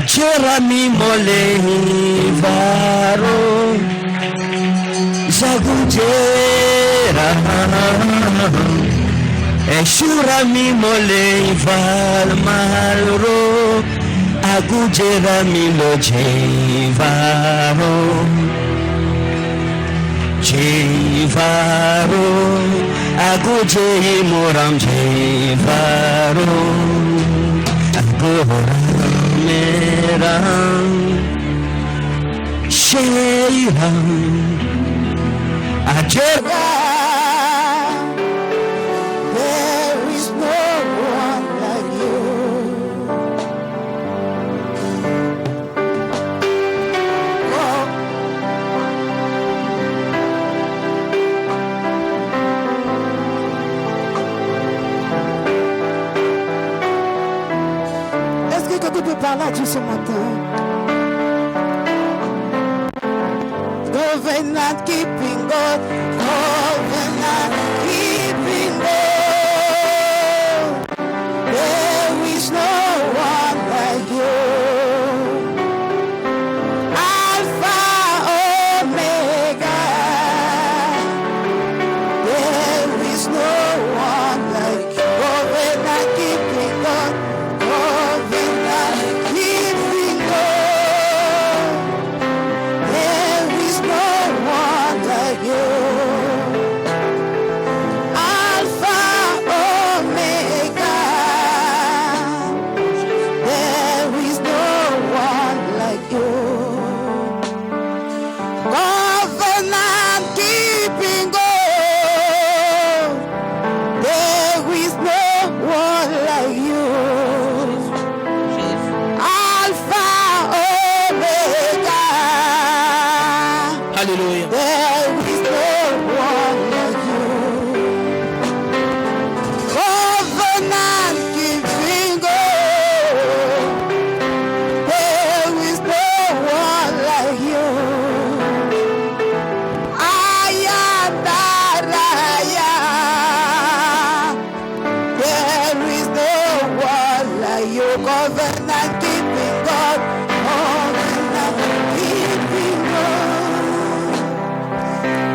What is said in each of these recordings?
Jerami mole varo Zagujera Eshurami mole val malro Agujerami lo jevaro Jevaro Aguje moram jevaro Meram Sheiram Ajera. There is no one like you. Oh. Est-ce que quelqu'un peut parler à Dieu ce matin? Covenant keeping God, covenant keeping God. There is no one like you. Alpha, Omega. There is no one like you. Covenant keeping God, covenant keeping God. There is no one like you. Alpha, Omega. There is no one like you. Covenant keeping God. There is no one like you. Alpha, Omega. Hallelujah. There is no one like you. Covenant keeping God. There is no one like you. I am that I am. There is no one like you. Covenant keeping God. Covenant keeping God.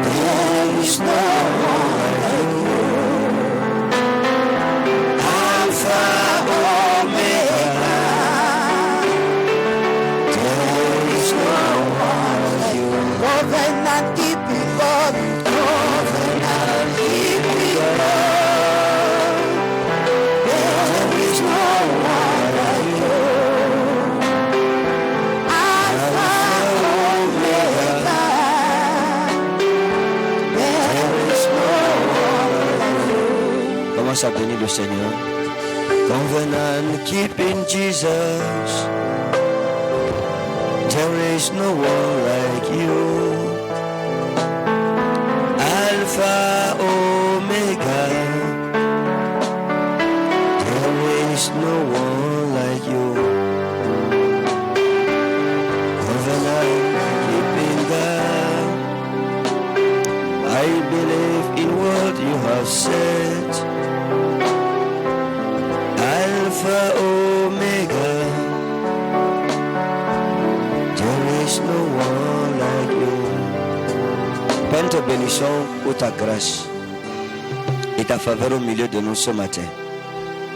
There is no one like you. Alpha, Omega. There is no one like you. Covenant keeping God. Covenant keeping God. There is no one like you. Alpha, Omega. There is no one like you. Commence à bénir le Seigneur. Covenant keeping Jesus. There is no one like you. Alpha, Omega. There is no one like you. Covenant keeping God. I believe in what you have said. Alpha, Omega. There is no one like you. Père, nous te bénissons pour ta grâce et ta faveur au milieu de nous ce matin.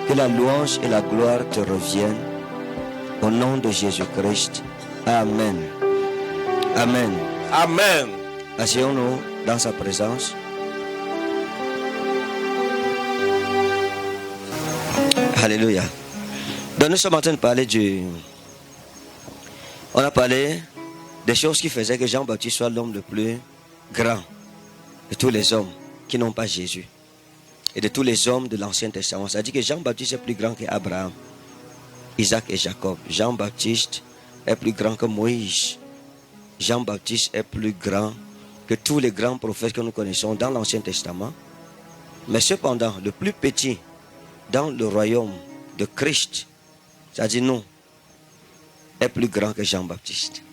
Que la louange et la gloire te reviennent au nom de Jésus-Christ. Amen. Amen. Amen. Asseyons-nous dans sa présence. Alléluia. Donc nous sommes en train de parler on a parlé des choses qui faisaient que Jean-Baptiste soit l'homme le plus grand de tous les hommes qui n'ont pas Jésus. Et de tous les hommes de l'Ancien Testament. Ça dit que Jean-Baptiste est plus grand qu'Abraham, Isaac et Jacob. Jean-Baptiste est plus grand que Moïse. Jean-Baptiste est plus grand que tous les grands prophètes que nous connaissons dans l'Ancien Testament. Mais cependant, le plus petit dans le royaume de Christ, c'est-à-dire nous, est plus grand que Jean-Baptiste.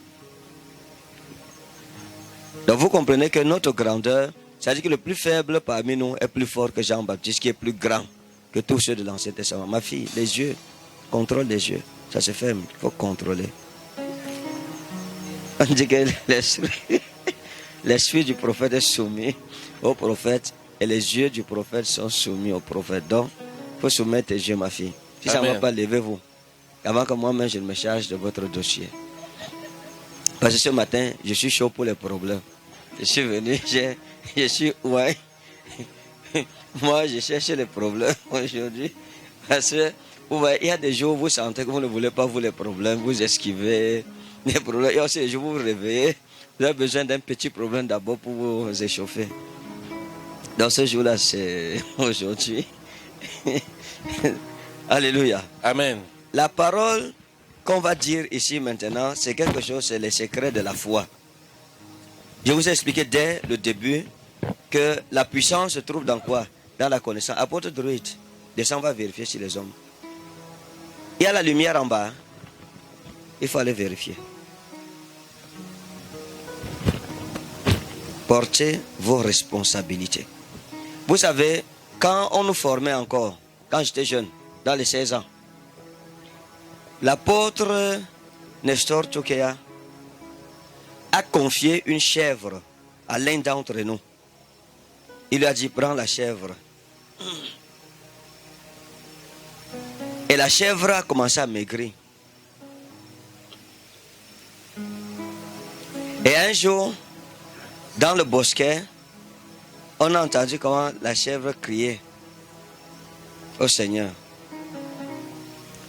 Donc vous comprenez que notre grandeur, c'est-à-dire que le plus faible parmi nous est plus fort que Jean-Baptiste, qui est plus grand que tous ceux de l'Ancien Testament. Ma fille, les yeux Contrôle les yeux. Ça se ferme. Il faut contrôler. On dit que l'esprit du prophète est soumis au prophète et les yeux du prophète sont soumis au prophète. Donc, il faut soumettre tes yeux, ma fille. Si ça ne va pas, levez-vous. Avant que moi-même je me charge de votre dossier. Parce que ce matin, je suis chaud pour les problèmes. Je suis venu, je suis ouais. Moi, je cherche les problèmes aujourd'hui. Parce que il y a des jours où vous sentez que vous ne voulez pas vous les problèmes, vous esquivez les problèmes. Et aussi, les jours où vous vous réveillez, vous avez besoin d'un petit problème d'abord pour vous échauffer. Dans ce jour-là, c'est aujourd'hui. Alléluia. Amen. La parole qu'on va dire ici maintenant, c'est quelque chose, c'est les secrets de la foi. Je vous ai expliqué dès le début que la puissance se trouve dans quoi? Dans la connaissance. Apôtre Druide, descend, on va vérifier sur les hommes. Il y a la lumière en bas. Il faut aller vérifier. Portez vos responsabilités. Vous savez, quand on nous formait encore, quand j'étais jeune, dans les 16 ans, l'apôtre Nestor Tchokea a confié une chèvre à l'un d'entre nous. Il lui a dit, prends la chèvre. Et la chèvre a commencé à maigrir. Et un jour, dans le bosquet, on a entendu comment la chèvre criait au Seigneur.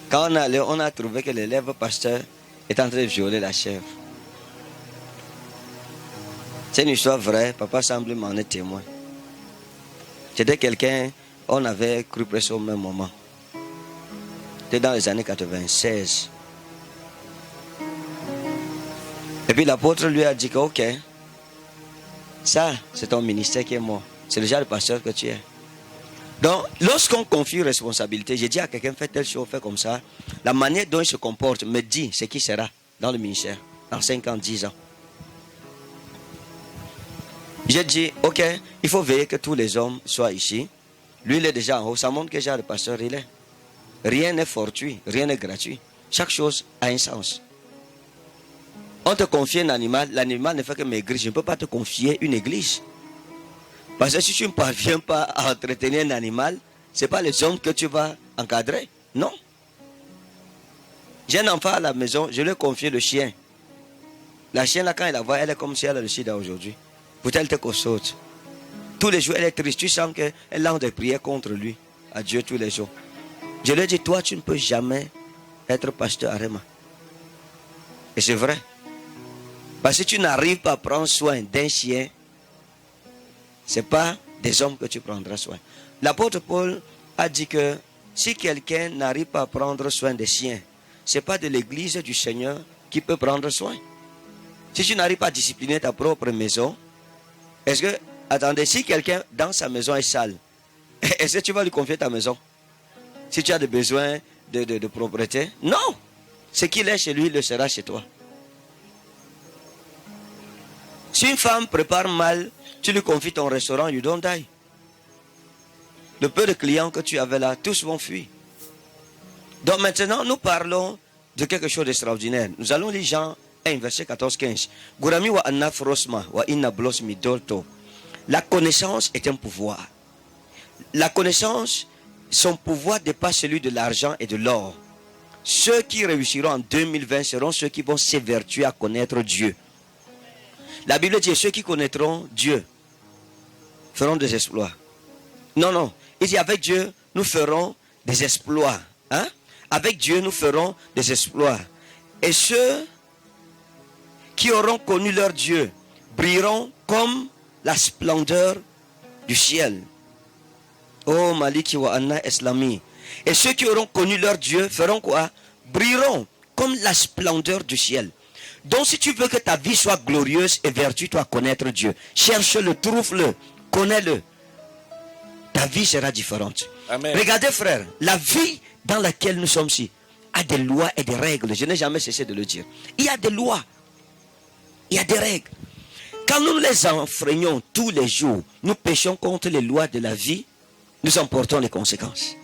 Quand on est allé, on a trouvé que l'élève pasteur est en train de violer la chèvre. C'est une histoire vraie, papa semble m'en être témoin. C'était quelqu'un, on avait cru presque au même moment. C'était dans les années 96. Et puis l'apôtre lui a dit que ok, ça c'est ton ministère qui est mort. C'est le genre de pasteur que tu es. Donc, lorsqu'on confie une responsabilité, j'ai dit à quelqu'un, fais telle chose, fais comme ça. La manière dont il se comporte me dit ce qui sera dans le ministère, dans 5 ans, 10 ans. J'ai dit, ok, il faut veiller que tous les hommes soient ici. Lui, il est déjà en haut. Ça montre quel genre de pasteur il est. Rien n'est fortuit, rien n'est gratuit. Chaque chose a un sens. On te confie un animal, l'animal ne fait que maigrir. Je ne peux pas te confier une église. Parce que si tu ne parviens pas à entretenir un animal, ce n'est pas les hommes que tu vas encadrer. Non. J'ai un enfant à la maison, je lui ai confié le chien. La chienne, là, quand elle la voit, elle est comme si elle a le sida aujourd'hui. Pourtant, elle était costaude. Tous les jours, elle est triste. Tu sens qu'elle lance des prières contre lui. À Dieu tous les jours. Je lui ai dit, toi, tu ne peux jamais être pasteur à Réma. Et c'est vrai. Parce que tu n'arrives pas à prendre soin d'un chien, ce n'est pas des hommes que tu prendras soin. L'apôtre Paul a dit que si quelqu'un n'arrive pas à prendre soin des chiens, ce n'est pas de l'église du Seigneur qui peut prendre soin. Si tu n'arrives pas à discipliner ta propre maison, est-ce que, attendez, si quelqu'un dans sa maison est sale, est-ce que tu vas lui confier ta maison? Si tu as des besoins de propreté? Non! Ce qu'il est chez lui, le sera chez toi. Si une femme prépare mal, tu lui confies ton restaurant, you don't die. Le peu de clients que tu avais là, tous vont fuir. Donc maintenant, nous parlons de quelque chose d'extraordinaire. Nous allons lire Jean 1, verset 14-15. Gurami wa anna frosma wa inna blos midolto. La connaissance est un pouvoir. La connaissance, son pouvoir dépasse celui de l'argent et de l'or. Ceux qui réussiront en 2020 seront ceux qui vont s'évertuer à connaître Dieu. La Bible dit, ceux qui connaîtront Dieu feront des exploits. Non, non. Il dit, avec Dieu, nous ferons des exploits. Hein? Avec Dieu, nous ferons des exploits. Et ceux qui auront connu leur Dieu brilleront comme la splendeur du ciel. Oh, Maliki wa Anna Islami. Et ceux qui auront connu leur Dieu feront quoi? Brilleront comme la splendeur du ciel. Donc si tu veux que ta vie soit glorieuse et vertueuse, tu dois connaître Dieu. Cherche-le, trouve-le, connais-le. Ta vie sera différente. Amen. Regardez frère, la vie dans laquelle nous sommes ici a des lois et des règles. Je n'ai jamais cessé de le dire. Il y a des lois. Il y a des règles. Quand nous les enfreignons tous les jours, nous péchons contre les lois de la vie, nous en portons les conséquences.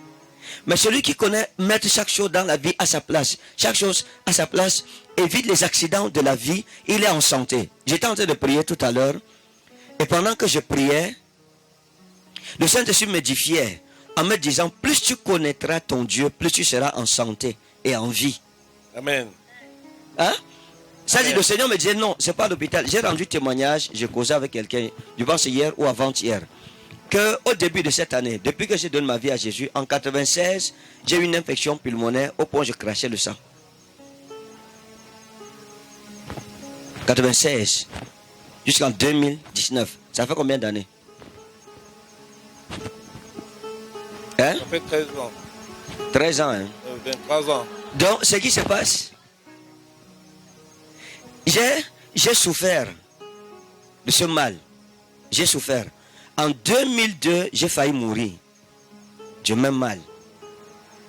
Mais celui qui connaît mettre chaque chose dans la vie à sa place, chaque chose à sa place, évite les accidents de la vie, il est en santé. J'étais en train de prier tout à l'heure, et pendant que je priais, le Saint-Esprit m'édifiait en me disant, plus tu connaîtras ton Dieu, plus tu seras en santé et en vie. Amen. Hein? Ça dit, le Seigneur me disait, non, c'est pas l'hôpital. J'ai rendu témoignage, j'ai causé avec quelqu'un, je pense hier ou avant-hier, qu'au début de cette année, depuis que j'ai donné ma vie à Jésus, en 96, j'ai eu une infection pulmonaire au point où je crachais le sang. 96 jusqu'en 2019. Ça fait combien d'années? Hein? Ça fait 13 ans. 13 ans, hein? 23 ans. Donc, ce qui se passe, j'ai souffert de ce mal. J'ai souffert. En 2002, j'ai failli mourir. Du même mal.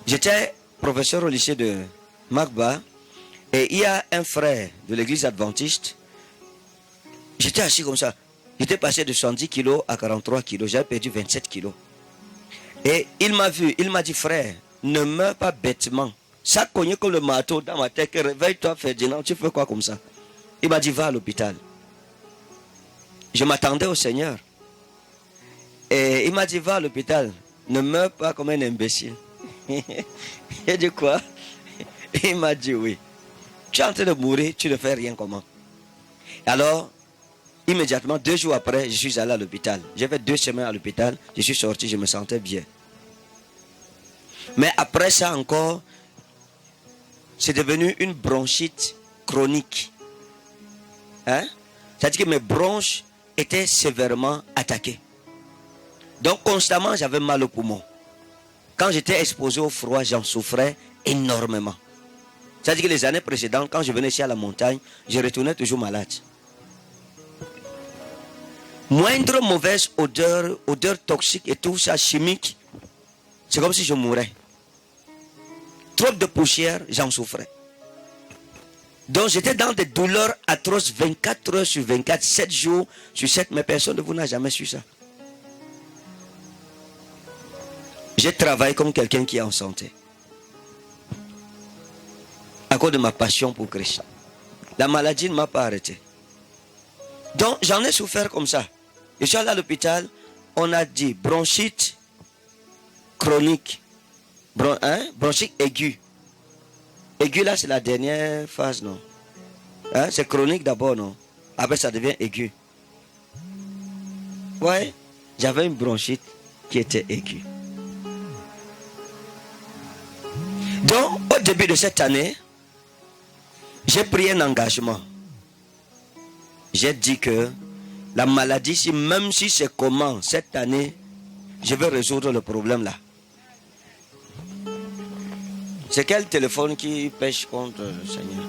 J'étais professeur au lycée de Magba. Et il y a un frère de l'église adventiste. J'étais assis comme ça. J'étais passé de 70 kilos à 43 kilos. J'avais perdu 27 kilos. Et il m'a vu. Il m'a dit, frère, ne meurs pas bêtement. Ça cognait comme le marteau dans ma tête. Réveille-toi, Ferdinand. Tu fais quoi comme ça? Il m'a dit, va à l'hôpital. Je m'attendais au Seigneur. Et il m'a dit, va à l'hôpital. Ne meurs pas comme un imbécile. J'ai dit quoi? Il m'a dit oui. Tu es en train de mourir, tu ne fais rien comment? Alors, immédiatement, 2 jours après, je suis allé à l'hôpital. J'ai fait 2 semaines à l'hôpital. Je suis sorti, je me sentais bien. Mais après ça encore, c'est devenu une bronchite chronique. Hein? C'est-à-dire que mes bronches étaient sévèrement attaquées. Donc constamment, j'avais mal au poumon. Quand j'étais exposé au froid, j'en souffrais énormément. C'est-à-dire que les années précédentes, quand je venais ici à la montagne, je retournais toujours malade. Moindre mauvaise odeur, odeur toxique et tout ça, chimique, c'est comme si je mourais. Trop de poussière, j'en souffrais. Donc j'étais dans des douleurs atroces 24 heures sur 24, 7 jours sur 7, mais personne de vous n'a jamais su ça. J'ai travaillé comme quelqu'un qui est en santé. À cause de ma passion pour Christ. La maladie ne m'a pas arrêté. Donc j'en ai souffert comme ça. Je suis allé à l'hôpital, on a dit bronchite chronique, bronchite aiguë. Aigu là c'est la dernière phase, non? Hein? C'est chronique d'abord, non? Après ça devient aigu. Ouais, j'avais une bronchite qui était aiguë. Donc au début de cette année, j'ai pris un engagement. J'ai dit que la maladie, même si c'est comment, cette année, je vais résoudre le problème là. C'est quel téléphone qui pêche contre le Seigneur?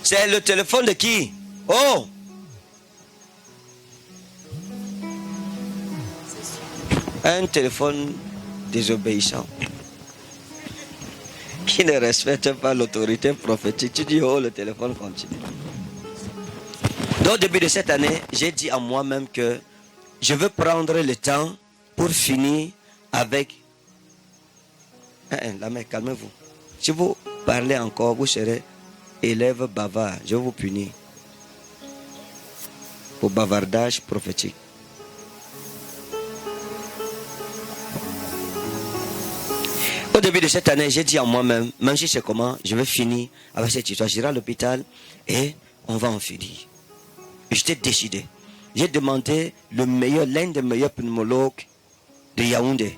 C'est le téléphone de qui? Oh! Un téléphone désobéissant. Qui ne respecte pas l'autorité prophétique. Tu dis, oh, le téléphone continue. Donc, au début de cette année, j'ai dit à moi-même que je veux prendre le temps pour finir avec... La mère, calmez-vous. Si vous parlez encore, vous serez élève bavard. Je vais vous punir. Pour bavardage prophétique. Au début de cette année, j'ai dit à moi-même, même si c'est comment, je vais finir avec cette histoire. J'irai à l'hôpital et on va en finir. J'étais décidé. J'ai demandé l'un des meilleurs pneumologues de Yaoundé.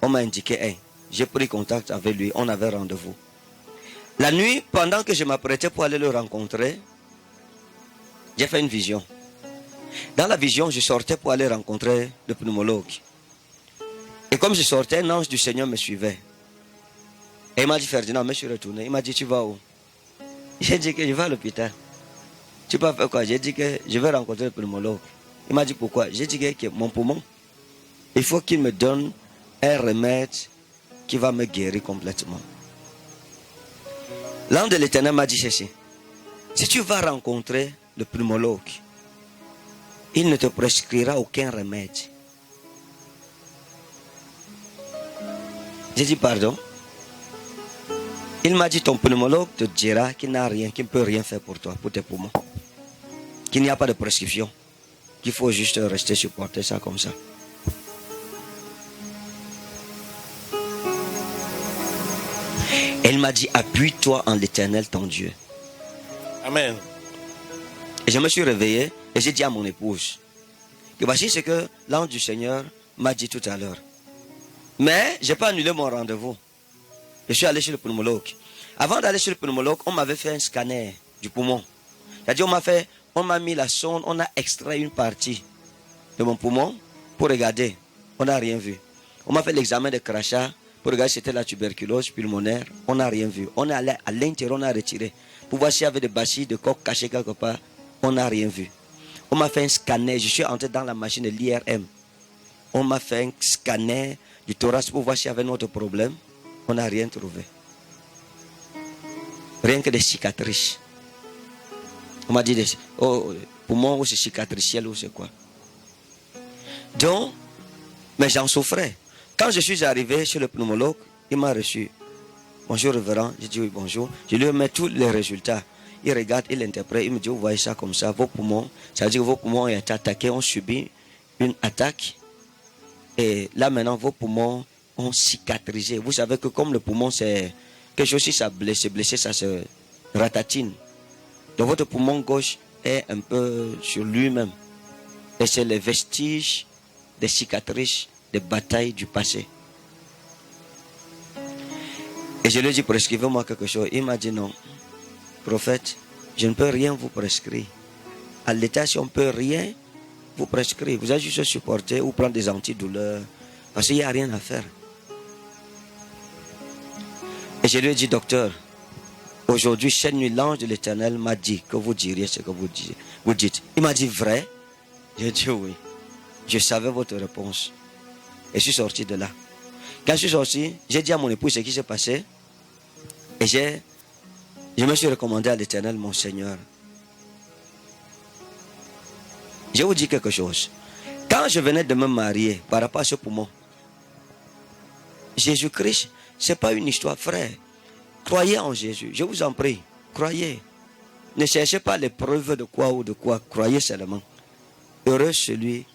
On m'a indiqué, j'ai pris contact avec lui, on avait rendez-vous. La nuit, pendant que je m'apprêtais pour aller le rencontrer, j'ai fait une vision. Dans la vision, je sortais pour aller rencontrer le pneumologue. Et comme je sortais, un ange du Seigneur me suivait. Et il m'a dit, Ferdinand, je suis retourné. Il m'a dit, tu vas où? J'ai dit que je vais à l'hôpital. Tu peux faire quoi? J'ai dit que je vais rencontrer le pneumologue. Il m'a dit pourquoi? J'ai dit que mon poumon, il faut qu'il me donne un remède qui va me guérir complètement. L'ange de l'Éternel m'a dit ceci. Si tu vas rencontrer le pneumologue, il ne te prescrira aucun remède. J'ai dit pardon. Il m'a dit ton pneumologue te dira qu'il n'a rien, qu'il ne peut rien faire pour toi, pour tes poumons. Qu'il n'y a pas de prescription. Qu'il faut juste rester supporter ça comme ça. Elle m'a dit appuie-toi en l'Éternel ton Dieu. Amen. Et je me suis réveillé et j'ai dit à mon épouse que voici ce que l'ange du Seigneur m'a dit tout à l'heure. Mais je n'ai pas annulé mon rendez-vous. Je suis allé chez le pneumologue. Avant d'aller chez le pneumologue, on m'avait fait un scanner du poumon. C'est-à-dire on m'a mis la sonde, on a extrait une partie de mon poumon pour regarder. On n'a rien vu. On m'a fait l'examen de crachat pour regarder si c'était la tuberculose pulmonaire. On n'a rien vu. On est allé à l'intérieur, on a retiré. Pour voir s'il y avait des bacilles de coque cachées quelque part. On n'a rien vu. On m'a fait un scanner. Je suis entré dans la machine de l'IRM. On m'a fait un scanner du thorax pour voir s'il y avait un autre problème. On n'a rien trouvé. Rien que des cicatrices. On m'a dit des poumons ou c'est cicatriciel ou c'est quoi. Donc, mais j'en souffrais. Quand je suis arrivé chez le pneumologue, il m'a reçu. Bonjour révérend, j'ai dit oui bonjour. Je lui ai mis tous les résultats. Il regarde, il interprète, il me dit vous voyez ça comme ça, vos poumons, ça veut dire que vos poumons ont été attaqués, ont subi une attaque. Et là maintenant vos poumons ont cicatrisé. Vous savez que comme le poumon c'est quelque chose, si ça blessé, ça se ratatine. Donc votre poumon gauche est un peu sur lui-même. Et c'est les vestiges des cicatrices, des batailles du passé. Et je lui ai dit, prescrivez-moi quelque chose. Il m'a dit non. Prophète, je ne peux rien vous prescrire. À l'état, si on ne peut rien vous prescrire, vous avez juste supporter ou prendre des antidouleurs. Parce qu'il n'y a rien à faire. Et je lui ai dit, docteur, aujourd'hui, cette nuit, l'ange de l'Éternel m'a dit que vous diriez ce que vous dites. Il m'a dit, vrai? J'ai dit oui. Je savais votre réponse. Et je suis sorti de là. Quand je suis sorti, j'ai dit à mon épouse ce qui s'est passé. Et je me suis recommandé à l'Éternel, mon Seigneur. Je vous dis quelque chose. Quand je venais de me marier par rapport à ce poumon, Jésus-Christ, ce n'est pas une histoire, frère. Croyez en Jésus. Je vous en prie. Croyez. Ne cherchez pas les preuves de quoi ou de quoi. Croyez seulement. Heureux celui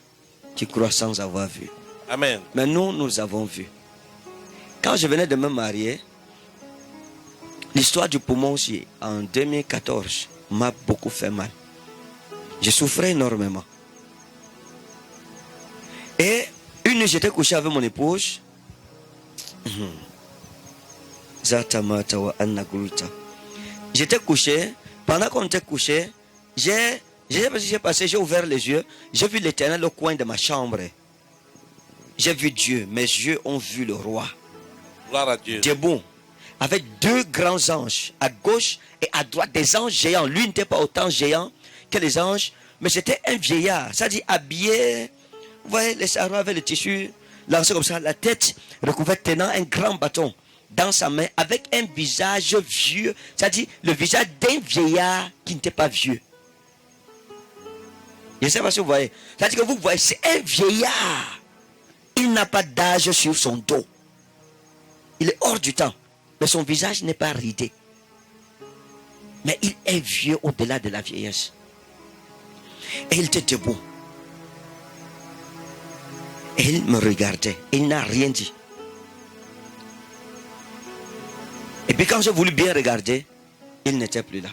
qui croit sans avoir vu. Amen. Mais nous avons vu. Quand je venais de me marier, l'histoire du poumon aussi, en 2014, m'a beaucoup fait mal. Je souffrais énormément. Et une nuit, j'étais couché avec mon épouse. J'étais couché. Pendant qu'on était couché, j'ai ouvert les yeux. J'ai vu l'Éternel au coin de ma chambre. J'ai vu Dieu. Mes yeux ont vu le roi. Gloire à Dieu. Debout, avec deux grands anges, à gauche et à droite, des anges géants. Lui n'était pas autant géant que les anges, mais c'était un vieillard, c'est-à-dire habillé, vous voyez, les sarraux avec le tissu lancé comme ça, la tête recouverte, tenant un grand bâton dans sa main, avec un visage vieux, c'est-à-dire le visage d'un vieillard qui n'était pas vieux. Je ne sais pas si vous voyez. C'est-à-dire que vous voyez, c'est un vieillard. Il n'a pas d'âge sur son dos. Il est hors du temps. Mais son visage n'est pas ridé. Mais il est vieux au-delà de la vieillesse. Et il était debout. Et il me regardait. Et il n'a rien dit. Et puis quand j'ai voulu bien regarder, il n'était plus là.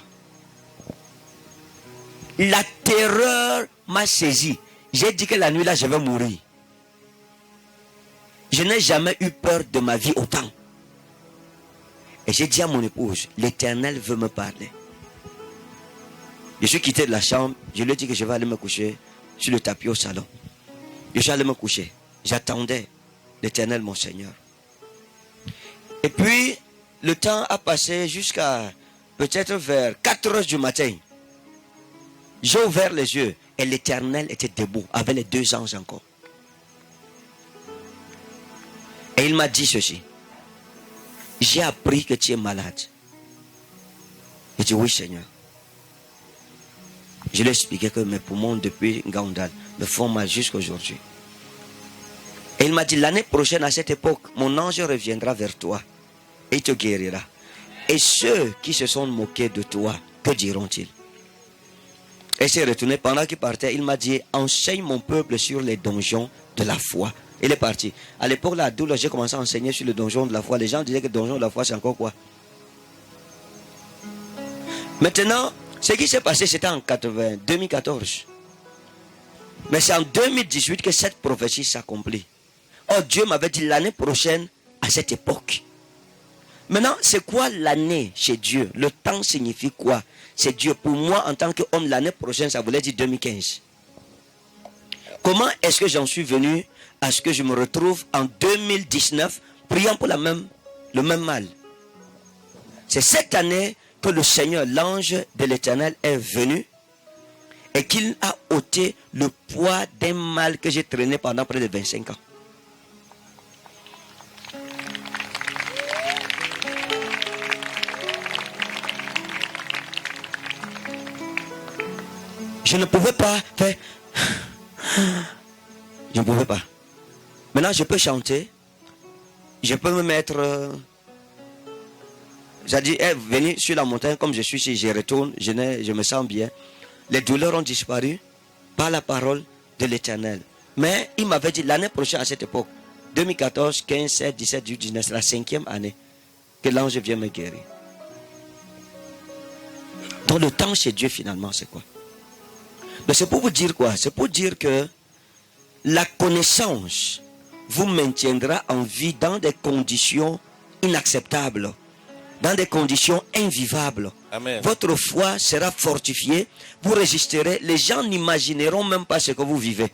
La terreur m'a saisi. J'ai dit que la nuit là, je vais mourir. Je n'ai jamais eu peur de ma vie autant. Et j'ai dit à mon épouse, l'Éternel veut me parler. Je suis quitté de la chambre, je lui ai dit que je vais aller me coucher sur le tapis au salon. Je suis allé me coucher. J'attendais l'Éternel, mon Seigneur. Et puis, le temps a passé jusqu'à peut-être vers 4 heures du matin. J'ai ouvert les yeux et l'Éternel était debout avec les deux anges encore. Et il m'a dit ceci. J'ai appris que tu es malade. J'ai dit oui Seigneur. Je lui ai expliqué que mes poumons depuis Ngaoundal me font mal jusqu'à aujourd'hui. Et il m'a dit, l'année prochaine, à cette époque, mon ange reviendra vers toi et il te guérira. Et ceux qui se sont moqués de toi, que diront-ils? Et s'est retourné pendant qu'il partait, il m'a dit, enseigne mon peuple sur les donjons de la foi. Il est parti. À l'époque, là, d'où j'ai commencé à enseigner sur le donjon de la foi. Les gens disaient que le donjon de la foi, c'est encore quoi? Maintenant, ce qui s'est passé, c'était en 2014. Mais c'est en 2018 que cette prophétie s'accomplit. Oh, Dieu m'avait dit l'année prochaine, à cette époque. Maintenant, c'est quoi l'année chez Dieu? Le temps signifie quoi? C'est Dieu. Pour moi, en tant qu'homme, l'année prochaine, ça voulait dire 2015. Comment est-ce que j'en suis venu à ce que je me retrouve en 2019 priant pour le même mal? C'est cette année que le Seigneur, l'ange de l'Éternel, est venu et qu'il a ôté le poids d'un mal que j'ai traîné pendant près de 25 ans. Je ne pouvais pas faire... Je ne pouvais pas. Maintenant, je peux chanter. Je peux me mettre... J'ai dit, venez sur la montagne, comme je suis ici, je retourne, je me sens bien. Les douleurs ont disparu par la parole de l'Éternel. Mais il m'avait dit, l'année prochaine, à cette époque, 2014, 15, 16, 17, 18, 19, c'est la 5e année que l'ange vient me guérir. Donc le temps chez Dieu, finalement, c'est quoi? Mais c'est pour vous dire quoi? C'est pour dire que la connaissance vous maintiendra en vie dans des conditions inacceptables, dans des conditions invivables. Amen. Votre foi sera fortifiée, vous résisterez, les gens n'imagineront même pas ce que vous vivez.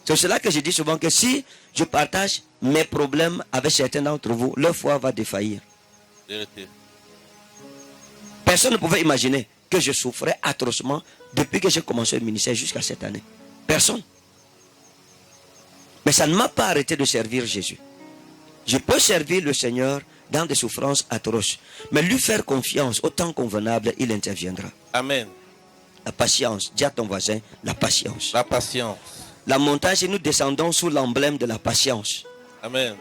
C'est cela que je dis souvent que si je partage mes problèmes avec certains d'entre vous, leur foi va défaillir. Vérité. Personne ne pouvait imaginer que je souffrais atrocement depuis que j'ai commencé le ministère jusqu'à cette année. Personne. Mais ça ne m'a pas arrêté de servir Jésus. Je peux servir le Seigneur dans des souffrances atroces. Mais lui faire confiance au temps convenable, il interviendra. Amen. La patience. Dis à ton voisin, la patience. La patience. La montagne, si nous descendons sous l'emblème de la patience. Amen.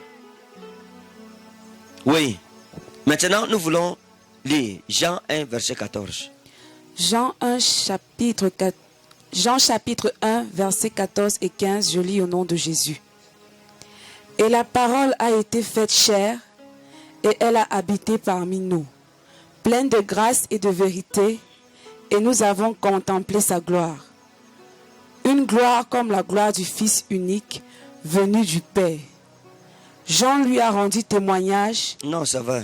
Oui. Maintenant, nous voulons lire Jean 1, verset 14. Jean chapitre 1, versets 14 et 15, je lis au nom de Jésus. Et la parole a été faite chair, et elle a habité parmi nous, pleine de grâce et de vérité, et nous avons contemplé sa gloire. Une gloire comme la gloire du Fils unique, venu du Père. Jean lui a rendu témoignage. Non, ça va.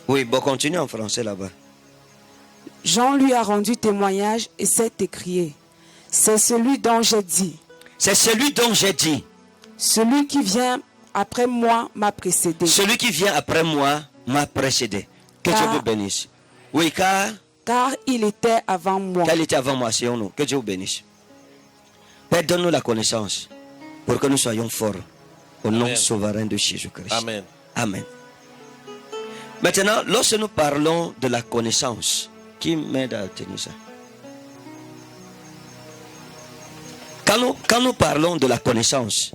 Oui, bon, continue en français là-bas. Jean lui a rendu témoignage et s'est écrié. C'est celui dont j'ai dit. C'est celui dont j'ai dit. Celui qui vient après moi m'a précédé. Celui qui vient après moi m'a précédé. Que Dieu vous bénisse. Oui, car il était avant moi. Car il était avant moi, c'est nous. Que Dieu vous bénisse. Père, donne-nous la connaissance pour que nous soyons forts. Au nom Amen. souverain de Jésus-Christ. Amen. Amen. Maintenant, lorsque nous parlons de la connaissance, qui m'aide à tenir ça? Quand nous parlons de la connaissance,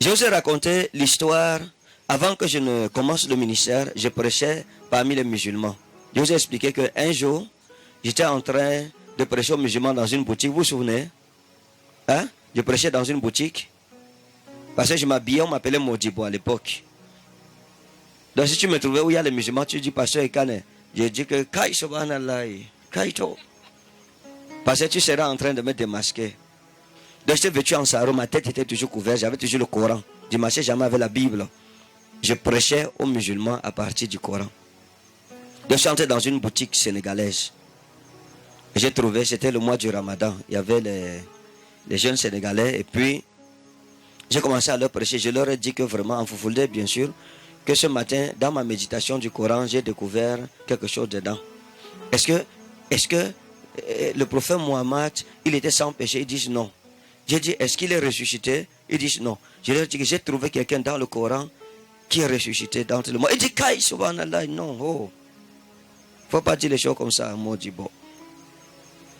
je vous ai raconté l'histoire. Avant que je ne commence le ministère, je prêchais parmi les musulmans. Je vous ai expliqué qu'un jour, j'étais en train de prêcher aux musulmans dans une boutique. Vous vous souvenez? Je prêchais dans une boutique. Parce que je m'habillais, on m'appelait Modibo à l'époque. Donc si tu me trouvais où il y a les musulmans, tu dis pasteur Ekane. Je dis que Kai Subhanallah, Kaito. Parce que tu seras en train de me démasquer. Donc j'étais vêtu en sarou, ma tête était toujours couverte, j'avais toujours le Coran. Je ne marchais jamais avec la Bible. Je prêchais aux musulmans à partir du Coran. Donc je suis entré dans une boutique sénégalaise. J'ai trouvé, c'était le mois du Ramadan. Il y avait les jeunes Sénégalais. Et puis, j'ai commencé à leur prêcher. Je leur ai dit que vraiment, en Foufoulde, bien sûr, que ce matin, dans ma méditation du Coran, j'ai découvert quelque chose dedans. Est-ce que le prophète Mohammed, il était sans péché? Ils disent non. J'ai dit, est-ce qu'il est ressuscité? Ils disent non. Je leur ai dit que j'ai trouvé quelqu'un dans le Coran qui est ressuscité d'entre les morts. Il dit, Kai, subhanallah, non. Oh. Faut pas dire les choses comme ça à Modibo.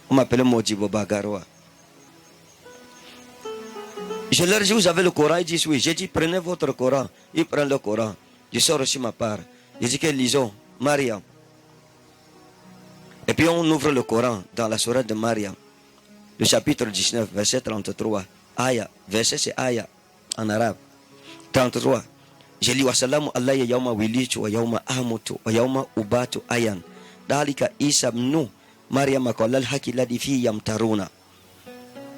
On m'appelle Modibo Bagaroa. Je leur dis, vous avez le Coran? Ils disent oui. J'ai dit, prenez votre Coran. Ils prennent le Coran. Je sors aussi ma part. J'ai dit que lisons Mariam. Et puis on ouvre le Coran dans la sourate de Mariam. Le chapitre 19, verset 33. Aya. Verset c'est Aya en arabe. 33. Je lis, wassalamu alayya yawma wilitu wa yawma amutu wa yawma ubatu ayan. Dalika Isa ibn Mariam qala al-haqi ladhi fi yamtaruna.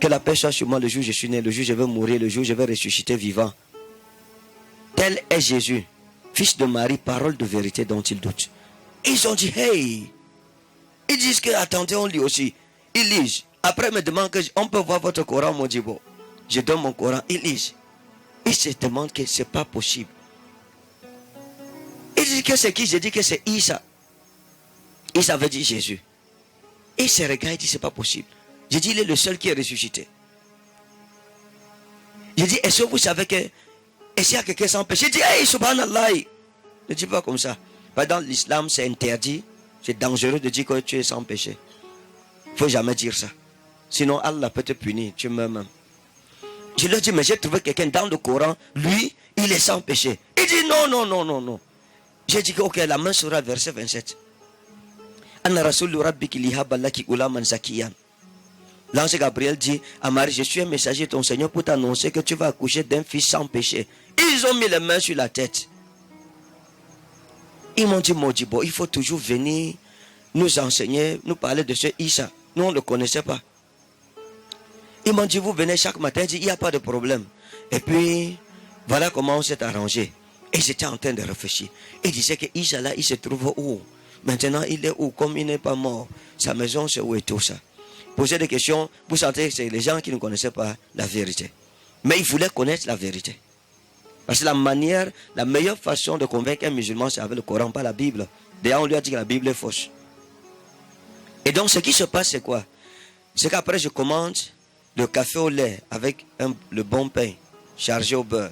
Que la paix soit sur moi le jour où je suis né, le jour où je vais mourir, le jour où je vais ressusciter vivant. Tel est Jésus, fils de Marie, parole de vérité dont ils doutent. Ils ont dit, hey. Ils disent que, attendez, on lit aussi. Ils lisent. Après, ils me demandent on peut voir votre Coran, mon Djibo. Je donne mon Coran, ils lisent. Ils se demandent que ce n'est pas possible. Ils disent que c'est qui? Je dis que c'est Isa. Isa veut dire Jésus. Et il se regarde, il dit, c'est pas possible. J'ai dit, il est le seul qui est ressuscité. J'ai dit, est-ce que vous savez que, est-ce qu'il y a quelqu'un sans péché? J'ai dit, hey, subhanallah. Ne dis pas comme ça. Dans l'islam, c'est interdit. C'est dangereux de dire que tu es sans péché. Il ne faut jamais dire ça. Sinon, Allah peut te punir. Tu meurs même. Je leur dis, mais j'ai trouvé quelqu'un dans le Coran. Lui, il est sans péché. Il dit, non. J'ai dit, ok, la main sera verset 27. Anna Rasullu Rabbiki lihaba laki ulaman zakiyan. L'ange Gabriel dit à Marie, je suis un messager de ton Seigneur pour t'annoncer que tu vas accoucher d'un fils sans péché. Ils ont mis les mains sur la tête. Ils m'ont dit, Modibo, il faut toujours venir nous enseigner, nous parler de ce Isa. Nous, on ne le connaissait pas. Ils m'ont dit, vous venez chaque matin, il n'y a pas de problème. Et puis, voilà comment on s'est arrangé. Et j'étais en train de réfléchir. Il disait que Isa là, il se trouve où? Maintenant, il est où? Comme il n'est pas mort, sa maison, c'est où et tout ça? Poser des questions, vous sentez que c'est les gens qui ne connaissaient pas la vérité. Mais ils voulaient connaître la vérité. Parce que la meilleure façon de convaincre un musulman, c'est avec le Coran, pas la Bible. D'ailleurs, on lui a dit que la Bible est fausse. Et donc, ce qui se passe, c'est quoi? C'est qu'après, je commande le café au lait avec le bon pain chargé au beurre.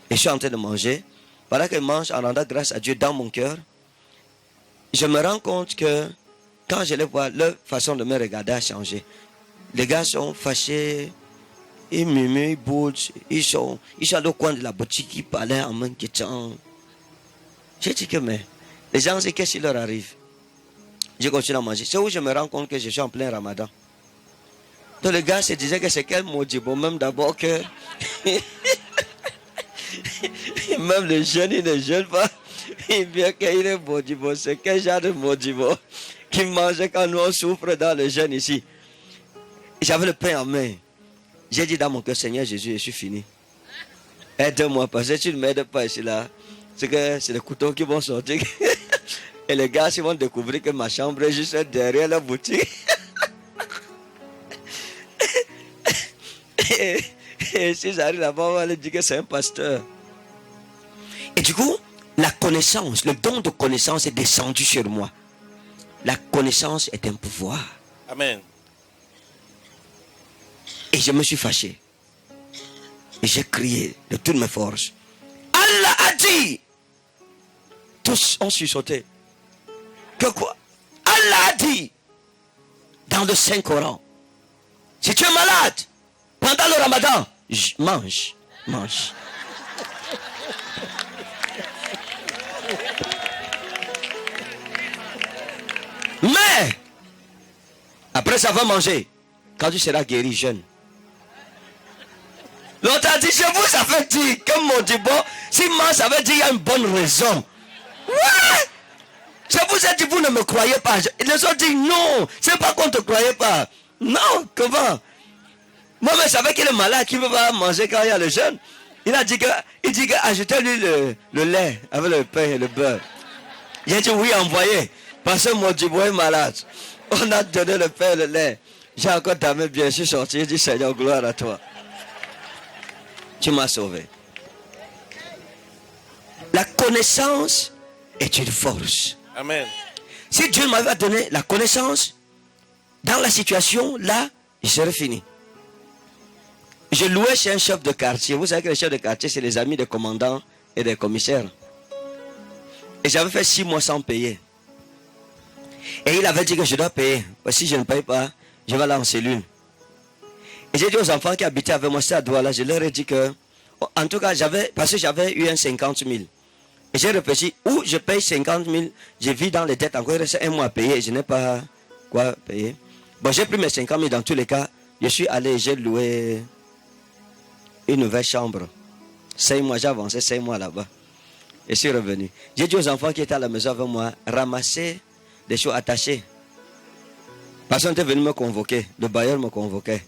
Et je suis en train de manger. Pendant que je mange, en rendant grâce à Dieu dans mon cœur, je me rends compte que quand je les vois, leur façon de me regarder a changé. Les gars sont fâchés, ils murmurent, ils bougent, ils sont au coin de la boutique, ils parlaient en m'inquiétant. J'ai dit que, mais les gens, c'est qu'est-ce qui leur arrive? Je continue à manger. C'est où je me rends compte que je suis en plein ramadan. Donc les gars se disaient que c'est quel Modibo, même d'abord que... même les jeunes, ils ne jeûnent pas. Il vient qu'il est Modibo. C'est quel genre de Modibo qui mangeait quand nous on souffre dans le jeûne ici? J'avais le pain en main. J'ai dit dans mon cœur, Seigneur Jésus, je suis fini. Aide-moi, parce que tu ne m'aides pas ici là. C'est que c'est les couteaux qui vont sortir. Et les gars, ils vont découvrir que ma chambre est juste derrière la boutique. Et si j'arrive là-bas, on va leur dire que c'est un pasteur. Et du coup, la connaissance, le don de connaissance est descendu sur moi. La connaissance est un pouvoir. Amen. Et je me suis fâché. Et j'ai crié de toutes mes forces. Allah a dit. Tous ont sursauté. Que quoi? Allah a dit. Dans le Saint-Coran. Si tu es malade, pendant le Ramadan, mange. Mais, après ça va manger. Quand tu seras guéri, jeune. L'autre a dit, chez vous, ça veut dire, comme mon dit, bon, si mange, ça veut dire qu'il y a une bonne raison. Ouais! Je vous ai dit, vous ne me croyez pas. Ils ont dit, non, c'est pas qu'on ne te croyait pas. Non, comment? Moi, je savais qu'il est malade, qui ne veut pas manger quand il y a le jeûne. Il dit que ajoutez-lui le lait avec le pain et le beurre. J'ai dit, oui, envoyez. Parce que mon Djibo est malade. On a donné le pain et le lait. J'ai encore ta main bien, je suis sorti. J'ai dit, Seigneur, gloire à toi. Tu m'as sauvé. La connaissance est une force. Amen. Si Dieu m'avait donné la connaissance, dans la situation, là, je serais fini. Je louais chez un chef de quartier. Vous savez que les chefs de quartier, c'est les amis des commandants et des commissaires. Et j'avais fait 6 mois sans payer. Et il avait dit que je dois payer. Si je ne paye pas, je vais aller en cellule. Et j'ai dit aux enfants qui habitaient avec moi, c'est à Douala, je leur ai dit que, en tout cas, parce que j'avais eu un 50 000. Et j'ai réfléchi, où je paye 50 000, je vis dans les dettes, encore il reste un mois à payer et je n'ai pas quoi payer. Bon, j'ai pris mes 50 000 dans tous les cas. Je suis allé, j'ai loué une nouvelle chambre. 5 mois, j'ai avancé 5 mois là-bas. Et je suis revenu. J'ai dit aux enfants qui étaient à la maison avec moi, ramassez des choses attachées. Parce qu'on était venu me convoquer, le bailleur me convoquait.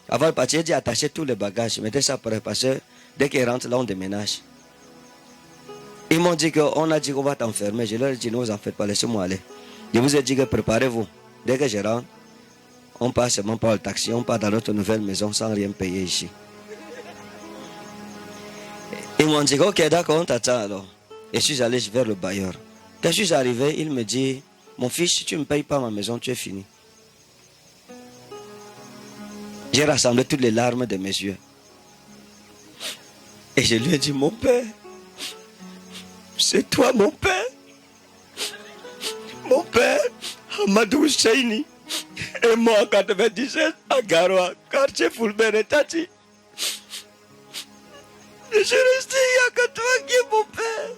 Avant de partir, j'ai dit attachez tous les bagages, mettez ça prêt parce que dès qu'ils rentrent là, on déménage. Ils m'ont dit qu'on a dit qu'on va t'enfermer. Je leur ai dit non, vous en faites pas, laissez-moi aller. Je vous ai dit que préparez-vous. Dès que je rentre, on passe seulement par le taxi, on part dans notre nouvelle maison sans rien payer ici. Ils m'ont dit ok, d'accord, on t'attend alors. Et je suis allé vers le bailleur. Quand je suis arrivé, il me dit mon fils, si tu ne me payes pas ma maison, tu es fini. J'ai rassemblé toutes les larmes de mes yeux. Et je lui ai dit, mon père, c'est toi mon père. Mon père, Amadou Seini, est mort en 97 à Garoua, quartier Fulbert et Tati. Je suis resté, il n'y a que toi qui es mon père.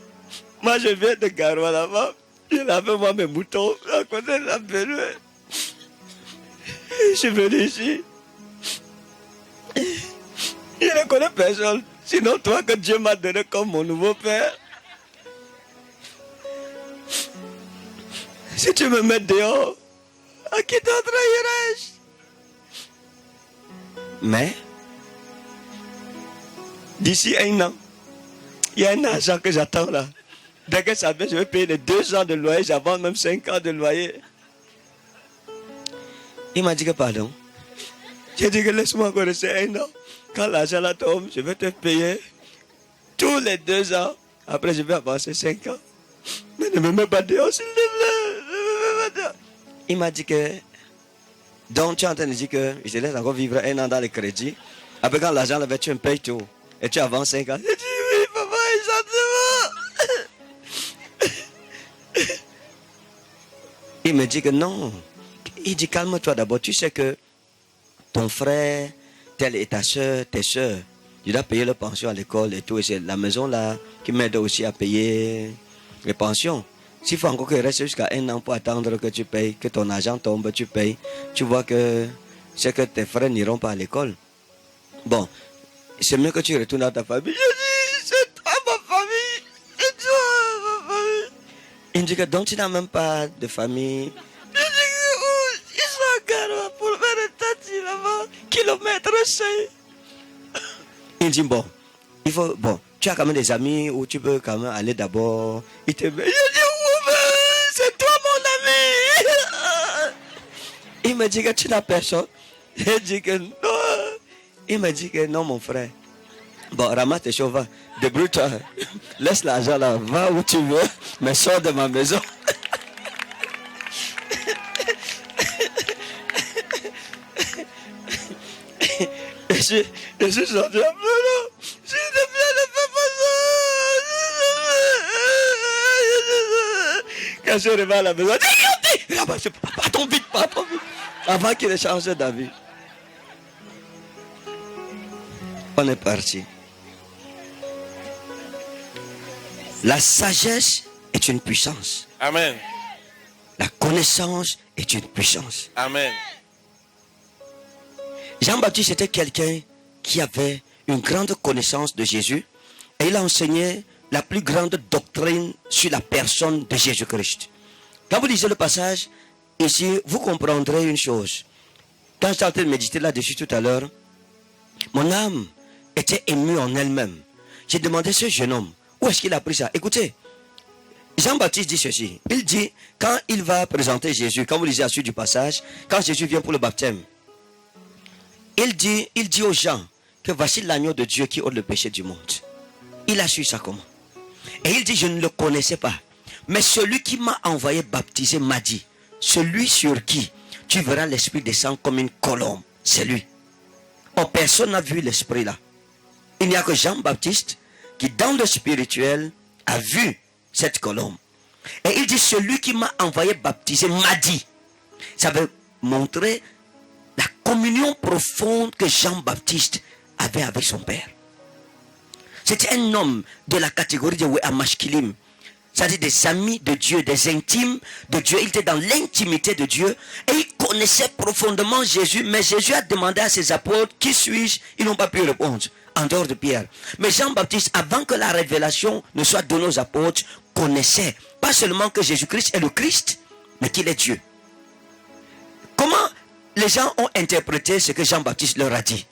Moi je viens de Garoua là-bas. Je lavais moi mes moutons à côté de la Benue. Je suis venu ici. Je ne connais personne, sinon toi que Dieu m'a donné comme mon nouveau père. Si tu me mets dehors, à qui d'autre irai-je? Mais, d'ici 1 an, il y a un argent que j'attends là. Dès que ça vient, je vais payer les 2 ans de loyer, j'avance même 5 ans de loyer. Il m'a dit que pardon. J'ai dit que laisse-moi encore rester 1 an. Quand l'argent là tombe, je vais te payer tous les 2 ans. Après, je vais avancer 5 ans. Mais ne me mets pas dehors, s'il te plaît. Ne me mets pas dehors. Il m'a dit que... Donc, tu es en train de dire que je te laisse encore vivre 1 an dans le crédit. Après, quand l'argent là, tu me payes tout. Et tu avances 5 ans. J'ai dit oui, papa, exactement. Il me dit que non. Il dit calme-toi d'abord. Tu sais que ton frère, telle est ta soeur, tes soeurs. Tu dois payer leur pension à l'école et tout. Et c'est la maison là qui m'aide aussi à payer les pensions. S'il faut encore qu'il reste jusqu'à 1 an pour attendre que tu payes, que ton argent tombe, tu payes. Tu vois que c'est que tes frères n'iront pas à l'école. Bon, c'est mieux que tu retournes à ta famille. Je dis, c'est toi ma famille. C'est toi ma famille. Il me dit que donc tu n'as même pas de famille. Je dis, ils sont à Garoua pour faire des tati là-bas, kilomètre 5. Il dit, bon, il faut, bon, tu as quand même des amis où tu peux quand même aller d'abord. Il te met. Je dis, oui, c'est toi mon ami. Il me dit que tu n'as personne. Je dis que non. Il me dit que non, mon frère. Bon, ramasse tes choses, va. Débrouille-toi. Laisse l'argent là. Va où tu veux. Mais sors de ma maison. Je suis sorti en pleurant. S'il te plaît, ne fais pas ça. Quand je suis arrivé à la maison, dis, pas ton vite, pas ton vite. Avant qu'il ait changé d'avis. On est parti. La sagesse est une puissance. Amen. La connaissance est une puissance. Amen. Jean-Baptiste était quelqu'un qui avait une grande connaissance de Jésus et il a enseigné la plus grande doctrine sur la personne de Jésus-Christ. Quand vous lisez le passage, ici, vous comprendrez une chose. Quand j'étais en train de méditer là-dessus tout à l'heure, mon âme était émue en elle-même. J'ai demandé à ce jeune homme, où est-ce qu'il a pris ça? Écoutez, Jean-Baptiste dit ceci. Il dit, quand il va présenter Jésus, quand vous lisez la suite du passage, quand Jésus vient pour le baptême, il dit aux gens que voici l'agneau de Dieu qui ôte le péché du monde. Il a su ça comment? Et il dit, je ne le connaissais pas. Mais celui qui m'a envoyé baptiser m'a dit, celui sur qui tu verras l'Esprit descendre comme une colombe, c'est lui. Or, personne n'a vu l'Esprit là. Il n'y a que Jean-Baptiste qui, dans le spirituel, a vu cette colombe. Et il dit, celui qui m'a envoyé baptiser m'a dit. Ça veut montrer la communion profonde que Jean-Baptiste avait avec son père. C'était un homme de la catégorie de Amashkilim, c'est-à-dire des amis de Dieu, des intimes de Dieu. Il était dans l'intimité de Dieu et il connaissait profondément Jésus. Mais Jésus a demandé à ses apôtres, qui suis-je? Ils n'ont pas pu répondre, en dehors de Pierre. Mais Jean-Baptiste, avant que la révélation ne soit donnée aux apôtres, connaissait pas seulement que Jésus-Christ est le Christ, mais qu'il est Dieu. Comment les gens ont interprété ce que Jean-Baptiste leur a dit?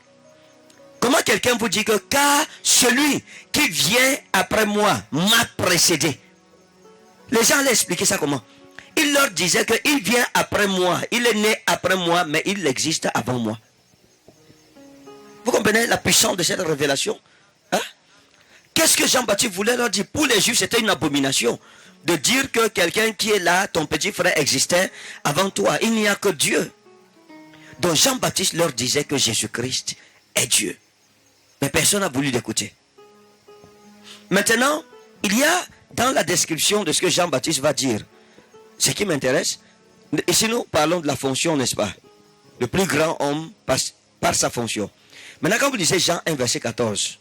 Comment quelqu'un vous dit que car celui qui vient après moi m'a précédé? Les gens allaient expliquer ça comment? Il leur disait qu'il vient après moi, il est né après moi, mais il existe avant moi. Vous comprenez la puissance de cette révélation? Hein? Qu'est-ce que Jean-Baptiste voulait leur dire? Pour les Juifs, c'était une abomination de dire que quelqu'un qui est là, ton petit frère, existait avant toi. Il n'y a que Dieu. Donc Jean-Baptiste leur disait que Jésus-Christ est Dieu. Mais personne n'a voulu l'écouter. Maintenant, il y a dans la description de ce que Jean-Baptiste va dire, ce qui m'intéresse, ici nous parlons de la fonction, n'est-ce pas? Le plus grand homme par sa fonction. Maintenant, quand vous lisez Jean 1, verset 14,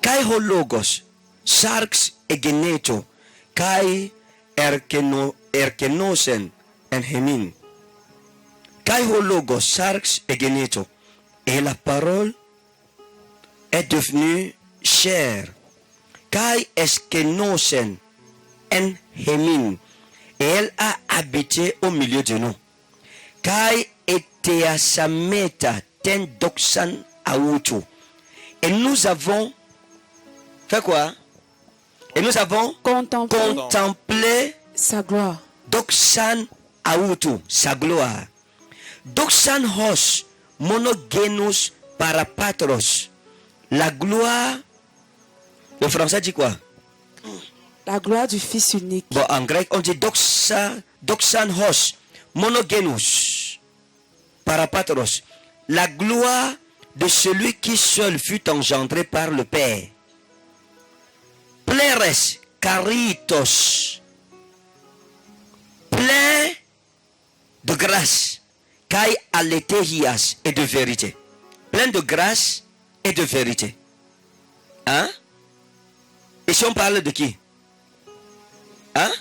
Kai ho logos, sarx egeneto, kai erkenosen en hemin. Kai ho logos, sarx egeneto. Et la parole est devenue chair. Kai eskenosen en hemin. Et elle a habité au milieu de nous. Kai eteasameta ten doxan auto. Et nous avons fait quoi? Et nous avons contemplé sa gloire. Doxan auto, sa gloire. Doxan hos monogenus parapatros. La gloire. Le français dit quoi? La gloire du Fils unique. Bon, en grec, on dit doxan hos monogenus parapatros. La gloire de celui qui seul fut engendré par le Père. Pleres caritos. Plein de grâce. Kai alethehias et de vérité. Plein de grâce et de vérité. Hein? Et si on parle de qui? Hein?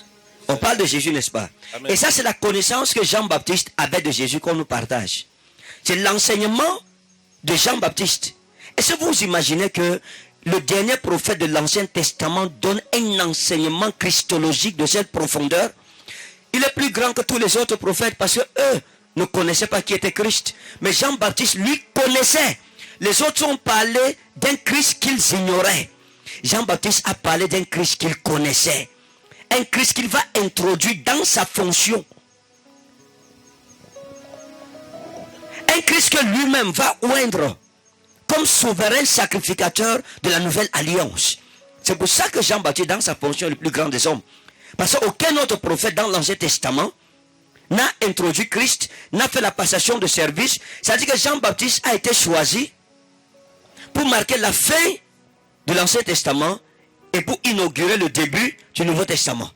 On parle de Jésus, n'est-ce pas? Amen. Et ça, c'est la connaissance que Jean-Baptiste avait de Jésus qu'on nous partage. C'est l'enseignement de Jean-Baptiste. Est-ce que vous imaginez que le dernier prophète de l'Ancien Testament donne un enseignement christologique de cette profondeur? Il est plus grand que tous les autres prophètes parce que eux ne connaissaient pas qui était Christ. Mais Jean-Baptiste, lui, connaissait. Les autres ont parlé d'un Christ qu'ils ignoraient. Jean-Baptiste a parlé d'un Christ qu'il connaissait. Un Christ qu'il va introduire dans sa fonction. Un Christ que lui-même va oindre comme souverain sacrificateur de la nouvelle alliance. C'est pour ça que Jean-Baptiste, dans sa fonction, est le plus grand des hommes. Parce qu'aucun autre prophète dans l'Ancien Testament n'a introduit Christ, n'a fait la passation de service. C'est-à-dire que Jean-Baptiste a été choisi pour marquer la fin de l'Ancien Testament et pour inaugurer le début du Nouveau Testament.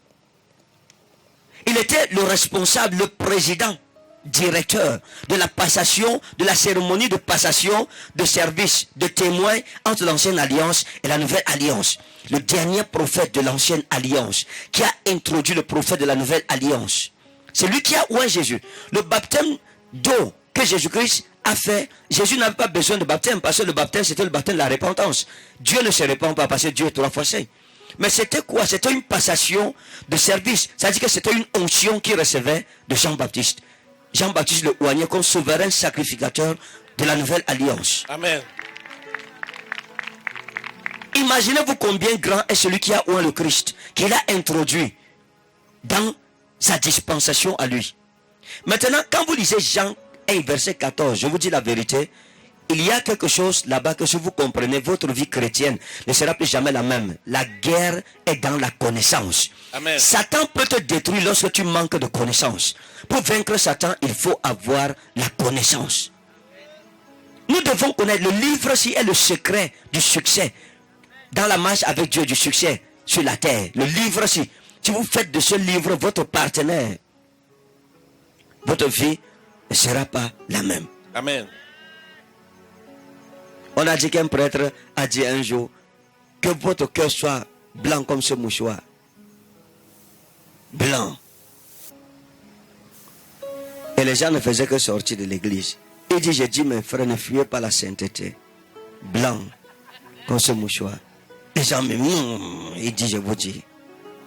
Il était le responsable, le président, directeur de la passation, de la cérémonie de passation de service, de témoin entre l'Ancienne Alliance et la Nouvelle Alliance. Le dernier prophète de l'Ancienne Alliance qui a introduit le prophète de la Nouvelle Alliance. C'est lui qui a oint Jésus. Le baptême d'eau que Jésus-Christ a fait, Jésus n'avait pas besoin de baptême parce que le baptême c'était le baptême de la repentance. Dieu ne se répand pas parce que Dieu est 3 fois saint. Mais c'était quoi? C'était une passation de service. C'est-à-dire que c'était une onction qu'il recevait de Jean-Baptiste. Jean-Baptiste le oignait comme souverain sacrificateur de la Nouvelle Alliance. Amen. Imaginez-vous combien grand est celui qui a oint le Christ, qu'il a introduit dans sa dispensation à lui. Maintenant, quand vous lisez Jean 1, verset 14, je vous dis la vérité, il y a quelque chose là-bas que si vous comprenez, votre vie chrétienne ne sera plus jamais la même. La guerre est dans la connaissance. Amen. Satan peut te détruire lorsque tu manques de connaissance. Pour vaincre Satan, il faut avoir la connaissance. Nous devons connaître. Le livre-ci est le secret du succès. Dans la marche avec Dieu, du succès sur la terre. Le livre-ci. Si vous faites de ce livre votre partenaire, votre vie ne sera pas la même. Amen. On a dit qu'un prêtre a dit un jour que votre cœur soit blanc comme ce mouchoir. Blanc. Et les gens ne faisaient que sortir de l'église. Il dit, j'ai dit, mes frères, ne fuyez pas la sainteté. Blanc comme ce mouchoir. Les gens me il dit, je vous dis,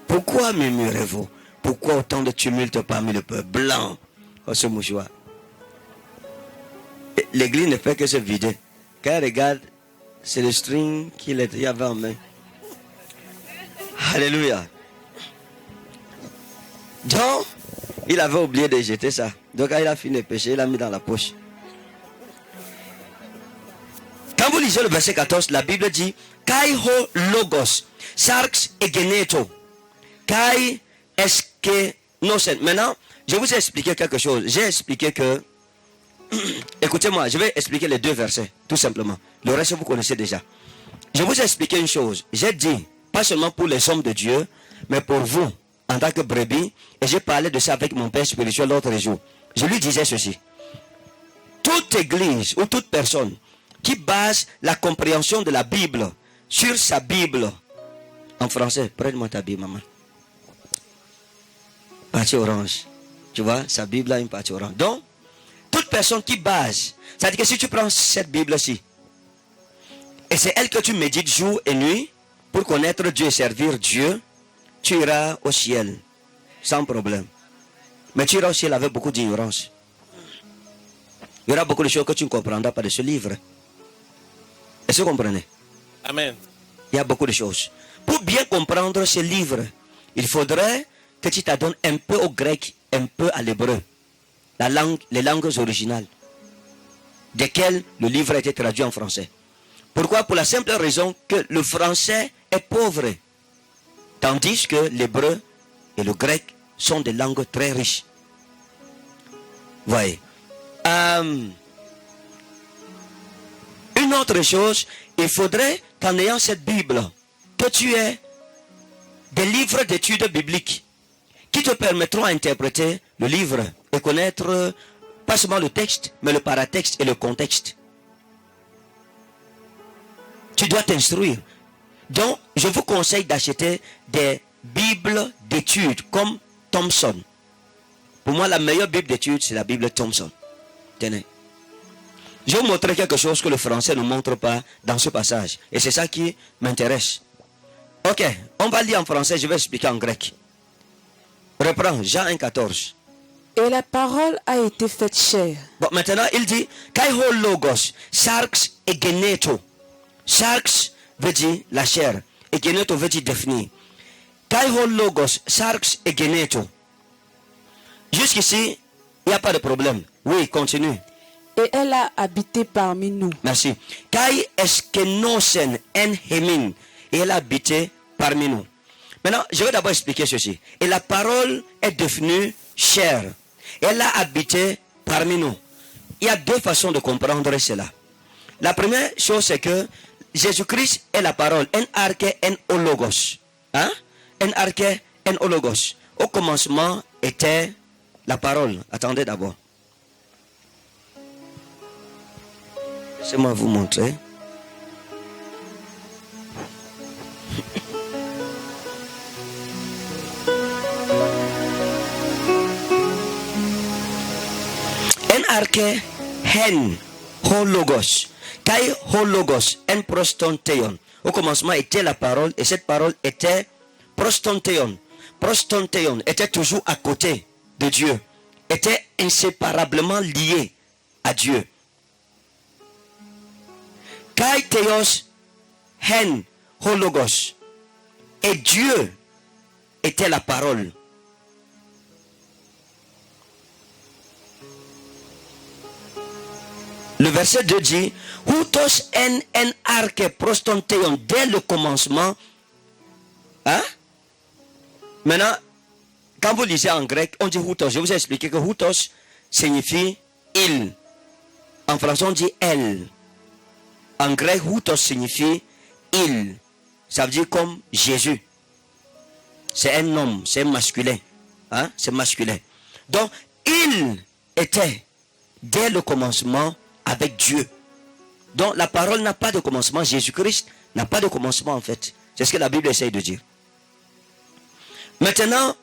pourquoi murmurez-vous? Pourquoi autant de tumulte parmi le peuple? Blanc comme ce mouchoir. L'église ne fait que se vider. Quand elle regarde, c'est le string qu'il y avait en main. Alléluia. Donc, il avait oublié de jeter ça. Donc, quand il a fini de pécher, il l'a mis dans la poche. Quand vous lisez le verset 14, la Bible dit Kai ho logos, sarx egeneto, kai eske nosen. Maintenant, je vous ai expliqué quelque chose. J'ai expliqué que écoutez-moi, je vais expliquer les deux versets, tout simplement. Le reste, vous connaissez déjà. Je vous ai expliqué une chose. J'ai dit, pas seulement pour les hommes de Dieu, mais pour vous, en tant que brebis. Et j'ai parlé de ça avec mon père spirituel l'autre jour. Je lui disais ceci. Toute église ou toute personne qui base la compréhension de la Bible sur sa Bible, en français, prête-moi ta Bible, maman. Partie orange. Tu vois, sa Bible a une partie orange. Donc, toute personne qui base, c'est-à-dire que si tu prends cette Bible-ci, et c'est elle que tu médites jour et nuit, pour connaître Dieu et servir Dieu, tu iras au ciel, sans problème. Mais tu iras au ciel avec beaucoup d'ignorance. Il y aura beaucoup de choses que tu ne comprendras pas de ce livre. Est-ce que vous comprenez? Amen. Il y a beaucoup de choses. Pour bien comprendre ce livre, il faudrait que tu t'adonnes un peu au grec, un peu à l'hébreu. Les langues originales, desquelles le livre a été traduit en français. Pourquoi? Pour la simple raison que le français est pauvre, tandis que l'hébreu et le grec sont des langues très riches. Voyez. Une autre chose, il faudrait qu'en ayant cette Bible, que tu aies des livres d'études bibliques qui te permettront d'interpréter le livre et connaître pas seulement le texte, mais le paratexte et le contexte. Tu dois t'instruire. Donc, je vous conseille d'acheter des Bibles d'études comme Thompson. Pour moi, la meilleure Bible d'études, c'est la Bible Thompson. Tenez. Je vais vous montrer quelque chose que le français ne montre pas dans ce passage. Et c'est ça qui m'intéresse. Ok, on va lire en français, je vais expliquer en grec. Reprends, Jean 1,14. Et la parole a été faite chair. Bon, maintenant, il dit, Kaiho logos, sarx et geneto. Sarx veut dire la chair, et geneto veut dire définir. Kaiho logos, sarx et geneto. Jusqu'ici, il n'y a pas de problème. Oui, continue. Et elle a habité parmi nous. Merci. Kai eskenosen en hemin. Et elle a habité parmi nous. Maintenant, je vais d'abord expliquer ceci. Et la parole est devenue chair. Elle a habité parmi nous. Il y a deux façons de comprendre cela. La première chose, c'est que Jésus-Christ est la parole. En arche en ologos. Hein? En arche en ologos. Au commencement était la parole. Attendez d'abord. Laissez-moi vous montrer. En arche hen hologos. Kai hologos en prostonteon. Au commencement était la parole et cette parole était prostonteon. Prostonteon était toujours à côté de Dieu. Était inséparablement lié à Dieu. Kai theos hen hologos. Et Dieu était la parole. Le verset 2 dit, Houtos en arche prostonteon, dès le commencement. Hein? Maintenant, quand vous lisez en grec, on dit Houtos. Je vous ai expliqué que Houtos signifie il. En français, on dit elle. En grec, Houtos signifie il. Ça veut dire comme Jésus. C'est un homme, c'est masculin. Hein? C'est masculin. Donc, il était dès le commencement avec Dieu. Donc la parole n'a pas de commencement. Jésus-Christ n'a pas de commencement en fait. C'est ce que la Bible essaye de dire. Maintenant,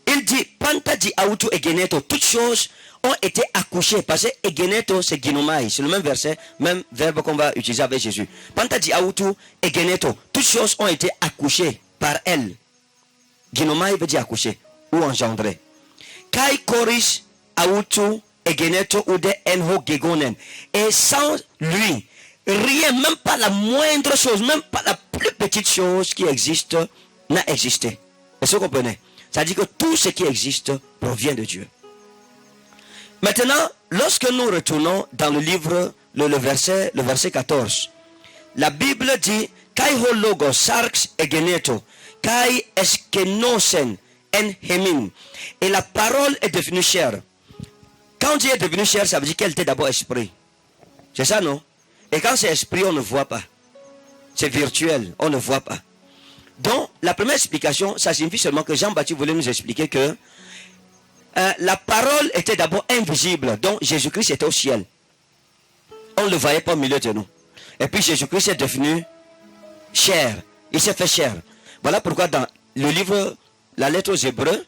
il dit, Panta di auto egeneto, toutes choses ont été accouchées. Parce que egeneto, c'est ginomai. C'est le même verset, même verbe qu'on va utiliser avec Jésus. Panta di auto egeneto, toutes choses ont été accouchées par elle. Ginomai veut dire accoucher ou engendrer. Kai koris auto egeneto ou de enho gegonen. Et sans lui, rien, même pas la moindre chose, même pas la plus petite chose qui existe, n'a existé. Est-ce que vous comprenez? C'est-à-dire que tout ce qui existe provient de Dieu. Maintenant, lorsque nous retournons dans le livre, le verset 14, la Bible dit Kai ho logo sarx egeneto, kai eskenosen en hemin. Et la parole est devenue chair. Quand Dieu est devenu chair, ça veut dire qu'elle était d'abord esprit. C'est ça, non? Et quand c'est esprit, on ne voit pas. C'est virtuel, on ne voit pas. Donc, la première explication, ça signifie seulement que Jean-Baptiste voulait nous expliquer que la parole était d'abord invisible. Donc, Jésus-Christ était au ciel. On ne le voyait pas au milieu de nous. Et puis, Jésus-Christ est devenu chair. Il s'est fait chair. Voilà pourquoi dans le livre, la lettre aux Hébreux,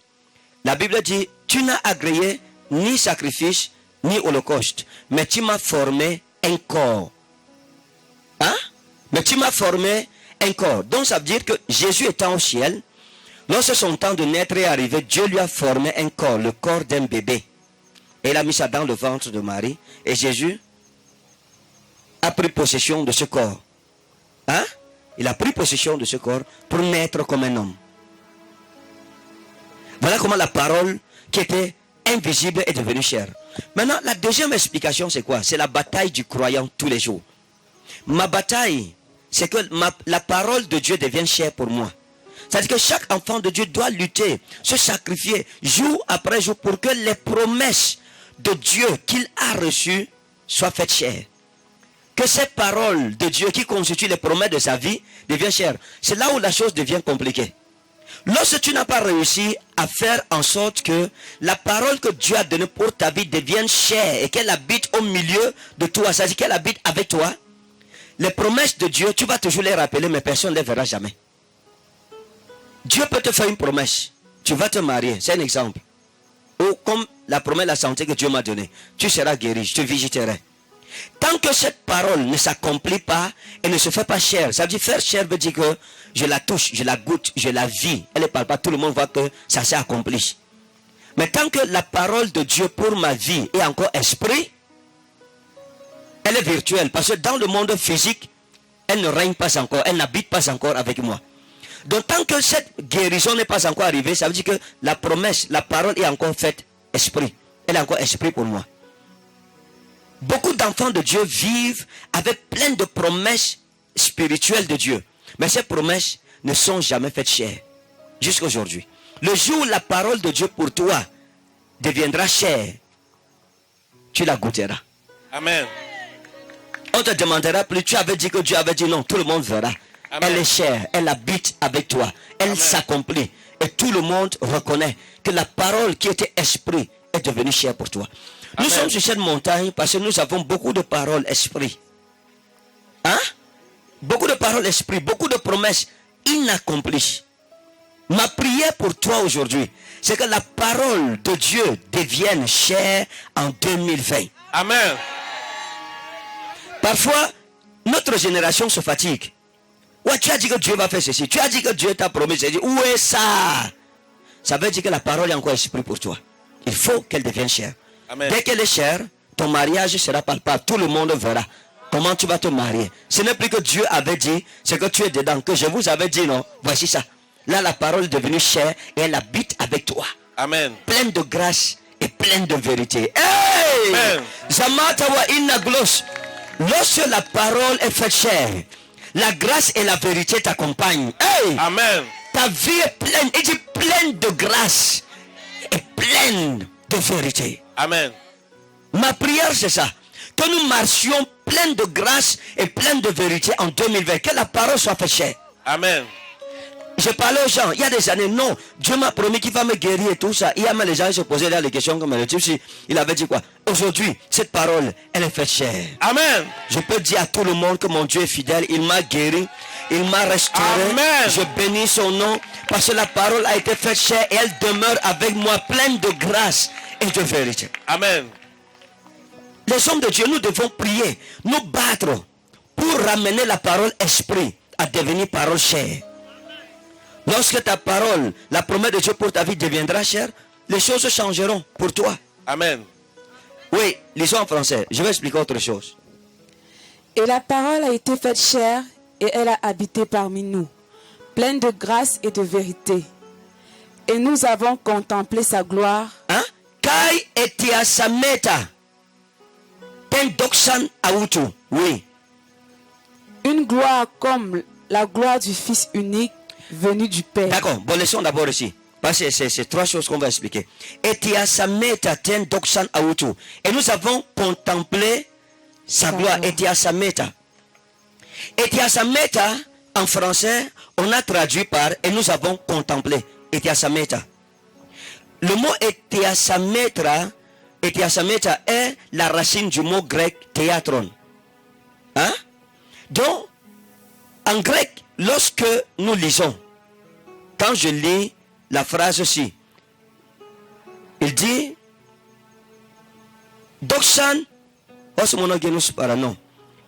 la Bible dit, tu n'as agréé ni sacrifice, ni holocauste, mais tu m'as formé un corps. Hein? Mais tu m'as formé un corps. Donc ça veut dire que Jésus étant au ciel, lorsque son temps de naître est arrivé, Dieu lui a formé un corps, le corps d'un bébé. Et il a mis ça dans le ventre de Marie. Et Jésus a pris possession de ce corps. Hein? Il a pris possession de ce corps pour naître comme un homme. Voilà comment la parole qui était invisible est devenue chair. Maintenant, la deuxième explication, c'est quoi? C'est la bataille du croyant tous les jours. Ma bataille, c'est que la parole de Dieu devienne chair pour moi. C'est-à-dire que chaque enfant de Dieu doit lutter, se sacrifier jour après jour pour que les promesses de Dieu qu'il a reçues soient faites chair. Que ces paroles de Dieu qui constituent les promesses de sa vie deviennent chair. C'est là où la chose devient compliquée. Lorsque tu n'as pas réussi à faire en sorte que la parole que Dieu a donnée pour ta vie devienne chair et qu'elle habite au milieu de toi, c'est-à-dire qu'elle habite avec toi, les promesses de Dieu, tu vas toujours les rappeler, mais personne ne les verra jamais. Dieu peut te faire une promesse. Tu vas te marier, c'est un exemple. Ou comme la promesse de la santé que Dieu m'a donnée. Tu seras guéri, je te visiterai. Tant que cette parole ne s'accomplit pas et ne se fait pas chair, ça veut dire faire chair veut dire que je la touche, je la goûte, je la vis. Elle ne parle pas, tout le monde voit que ça s'est accompli. Mais tant que la parole de Dieu pour ma vie est encore esprit, elle est virtuelle. Parce que dans le monde physique, elle ne règne pas encore, elle n'habite pas encore avec moi. Donc tant que cette guérison n'est pas encore arrivée, ça veut dire que la promesse, la parole est encore faite esprit. Elle est encore esprit pour moi. Beaucoup d'enfants de Dieu vivent avec plein de promesses spirituelles de Dieu. Mais ces promesses ne sont jamais faites chair. Jusqu'à aujourd'hui. Le jour où la parole de Dieu pour toi deviendra chair, tu la goûteras. Amen. On te demandera plus, tu avais dit que Dieu avait dit non, tout le monde verra. Amen. Elle est chair, elle habite avec toi, elle s'accomplit. Et tout le monde reconnaît que la parole qui était esprit est devenue chair pour toi. Nous sommes sur cette montagne parce que nous avons beaucoup de paroles esprit. Hein? Beaucoup de paroles esprit, beaucoup de promesses inaccomplies. Ma prière pour toi aujourd'hui, c'est que la parole de Dieu devienne chair en 2020. Amen. Parfois, notre génération se fatigue. Ouais, tu as dit que Dieu va faire ceci. Tu as dit que Dieu t'a promis ceci. Où est ça? Ça veut dire que la parole est encore esprit pour toi. Il faut qu'elle devienne chair. Amen. Dès qu'elle est chère, ton mariage sera palpable. Tout le monde verra comment tu vas te marier. Ce n'est plus que Dieu avait dit, c'est que tu es dedans. Que je vous avais dit, non, voici ça. Là, la parole est devenue chère et elle habite avec toi. Amen. Pleine de grâce et pleine de vérité. Hey! Amen. Zamatawa inna glos. Lorsque la parole est faite chère, la grâce et la vérité t'accompagnent. Hey! Amen. Ta vie est pleine, et dit pleine de grâce et pleine de vérité. Amen. Ma prière, c'est ça. Que nous marchions pleins de grâce et pleins de vérité en 2020. Que la parole soit faite chair. Amen. Je parlais aux gens, il y a des années, non, Dieu m'a promis qu'il va me guérir et tout ça. Il y a même les gens qui se posaient là les questions comme le type, il avait dit quoi? Aujourd'hui, cette parole, elle est faite chair. Amen. Je peux dire à tout le monde que mon Dieu est fidèle, il m'a guéri, il m'a restauré. Amen. Je bénis son nom parce que la parole a été faite chair et elle demeure avec moi pleine de grâce et de vérité. Amen. Les hommes de Dieu, nous devons prier, nous battre pour ramener la parole esprit à devenir parole chair. Lorsque ta parole, la promesse de Dieu pour ta vie deviendra chère, les choses changeront pour toi. Amen. Oui, lisons en français. Je vais expliquer autre chose. Et la parole a été faite chair et elle a habité parmi nous, pleine de grâce et de vérité. Et nous avons contemplé sa gloire. Hein? Kai etia sameta. Ten doksan autu. Oui. Une gloire comme la gloire du Fils unique venu du Père. D'accord. Bon, laissons d'abord ici. Parce que c'est trois choses qu'on va expliquer. Etia sameta ten doksan autu. Et nous avons contemplé sa gloire. Etia sameta. Etia sameta, en français, on a traduit par et nous avons contemplé. Etia sameta. Le mot etia sameta est la racine du mot grec théatron. Hein? Donc, en grec, lorsque nous lisons, quand je lis la phrase ci, il dit Doxan, osmonogenus paranon.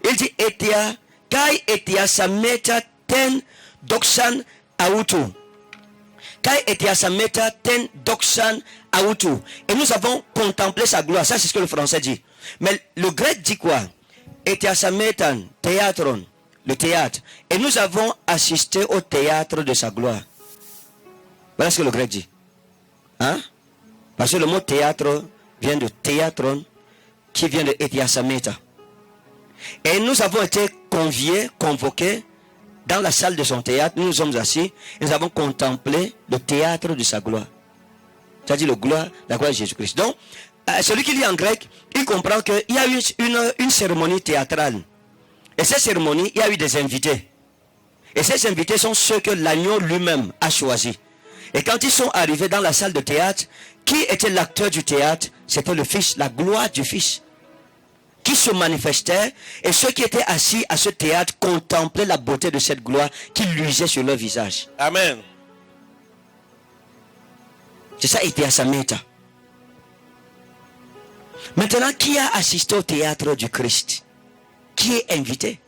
Il dit etia, kai etia sameta ten doxan autu. Kai etia sameta ten doxan autu. Et nous avons contemplé sa gloire. Ça, c'est ce que le français dit. Mais le grec dit quoi? Etia sametan, théâtron, le théâtre. Et nous avons assisté au théâtre de sa gloire. Voilà ce que le grec dit. Hein? Parce que le mot théâtre vient de théâtron, qui vient de etia sameta. Et nous avons été convoqués dans la salle de son théâtre. Nous nous sommes assis et nous avons contemplé le théâtre de sa gloire. C'est-à-dire la gloire de Jésus-Christ. Donc, celui qui lit en grec, il comprend qu'il y a eu une cérémonie théâtrale. Et cette cérémonie, il y a eu des invités. Et ces invités sont ceux que l'agneau lui-même a choisis. Et quand ils sont arrivés dans la salle de théâtre, qui était l'acteur du théâtre? C'était le Fils, la gloire du Fils, qui se manifestait. Et ceux qui étaient assis à ce théâtre contemplaient la beauté de cette gloire qui luisait sur leur visage. Amen. C'est ça, était à sa méta. Maintenant, qui a assisté au théâtre du Christ? Qui est invité?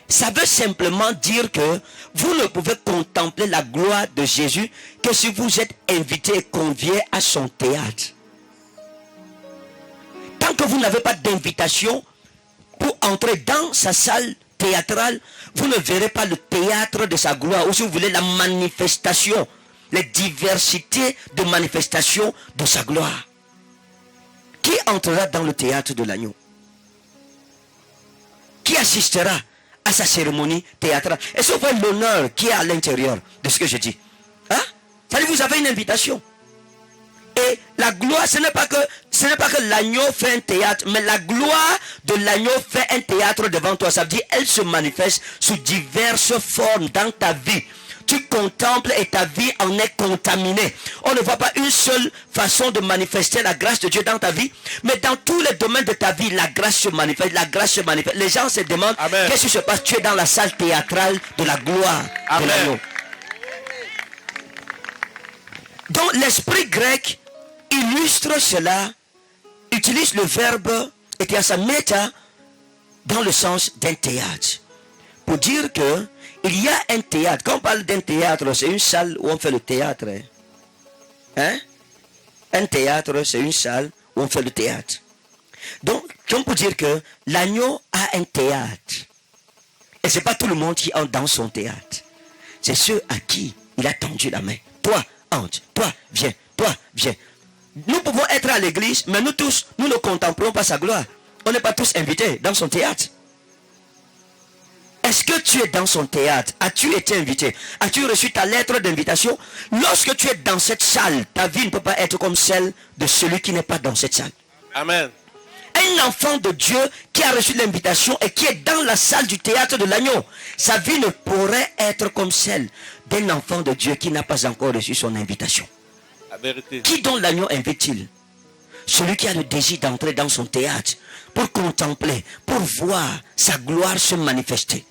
Ça veut simplement dire que vous ne pouvez contempler la gloire de Jésus que si vous êtes invité et convié à son théâtre. Tant que vous n'avez pas d'invitation pour entrer dans sa salle théâtrale, vous ne verrez pas le théâtre de sa gloire, ou si vous voulez la manifestation, les diversités de manifestations de sa gloire. Qui entrera dans le théâtre de l'agneau? Qui assistera à sa cérémonie théâtrale? Est-ce que vous voyez l'honneur qui est à l'intérieur de ce que je dis? Hein? C'est-à-dire que vous avez une invitation. Et la gloire, ce n'est pas que l'agneau fait un théâtre, mais la gloire de l'agneau fait un théâtre devant toi. Ça veut dire elle se manifeste sous diverses formes dans ta vie. Tu contemples et ta vie en est contaminée. On ne voit pas une seule façon de manifester la grâce de Dieu dans ta vie, mais dans tous les domaines de ta vie, la grâce se manifeste, la grâce se manifeste. Les gens se demandent qu'est-ce qui se passe. Tu es dans la salle théâtrale de la gloire de l'agneau. Donc l'esprit grec illustre cela, utilise le verbe etiasameta dans le sens d'un théâtre. Pour dire que il y a un théâtre. Quand on parle d'un théâtre, c'est une salle où on fait le théâtre. Hein? Un théâtre, c'est une salle où on fait le théâtre. Donc, on peut dire que l'agneau a un théâtre. Et ce n'est pas tout le monde qui entre dans son théâtre. C'est ceux à qui il a tendu la main. Toi, entre. Toi, viens. Toi, viens. Nous pouvons être à l'église, mais nous tous, nous ne contemplons pas sa gloire. On n'est pas tous invités dans son théâtre. Est-ce que tu es dans son théâtre? As-tu été invité? As-tu reçu ta lettre d'invitation? Lorsque tu es dans cette salle, ta vie ne peut pas être comme celle de celui qui n'est pas dans cette salle. Amen. Un enfant de Dieu qui a reçu l'invitation et qui est dans la salle du théâtre de l'agneau, sa vie ne pourrait être comme celle d'un enfant de Dieu qui n'a pas encore reçu son invitation? La vérité. Qui donc l'agneau invite-t-il? Celui qui a le désir d'entrer dans son théâtre pour contempler, pour voir sa gloire se manifester.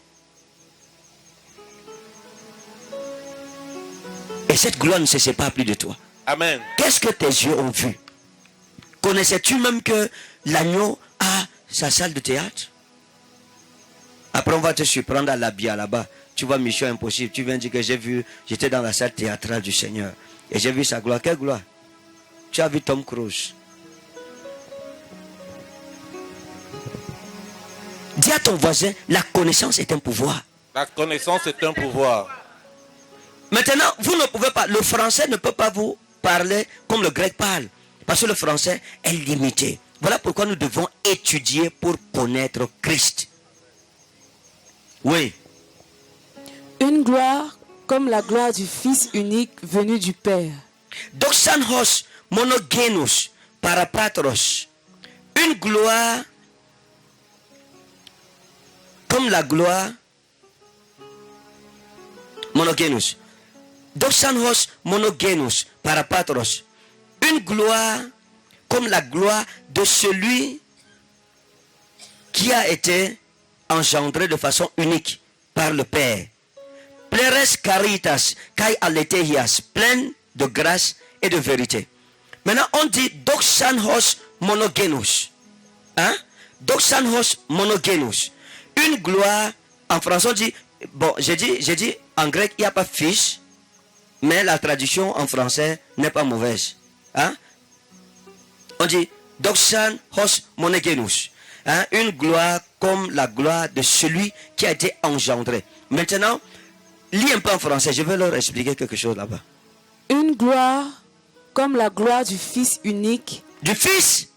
Et cette gloire ne se sépare plus de toi. Amen. Qu'est-ce que tes yeux ont vu? Connaissais-tu même que l'agneau a sa salle de théâtre? Après, on va te surprendre à l'Abia là-bas. Tu vois Mission Impossible. Tu viens dire que j'étais dans la salle théâtrale du Seigneur. Et j'ai vu sa gloire. Quelle gloire? Tu as vu Tom Cruise. Dis à ton voisin, la connaissance est un pouvoir. La connaissance est un pouvoir. Maintenant, vous ne pouvez pas, le français ne peut pas vous parler comme le grec parle. Parce que le français est limité. Voilà pourquoi nous devons étudier pour connaître Christ. Oui. Une gloire comme la gloire du Fils unique venu du Père. Doxan hos monogenos parapatros. Une gloire comme la gloire monogenos. Doxan hos monogenos parapatros. Une gloire comme la gloire de celui qui a été engendré de façon unique par le Père. Pleres caritas kai alethehias, pleine de grâce et de vérité. Maintenant, on dit doxan hos monogenos. Hein? Doxan hos monogenos. Une gloire, en français on dit, bon, j'ai dit en grec, il n'y a pas fils, mais la traduction en français n'est pas mauvaise. Hein? On dit doxan hos monogenos. Hein? Une gloire comme la gloire de celui qui a été engendré. Maintenant, lis un peu en français, je vais leur expliquer quelque chose là-bas. Une gloire comme la gloire du Fils unique. Du Fils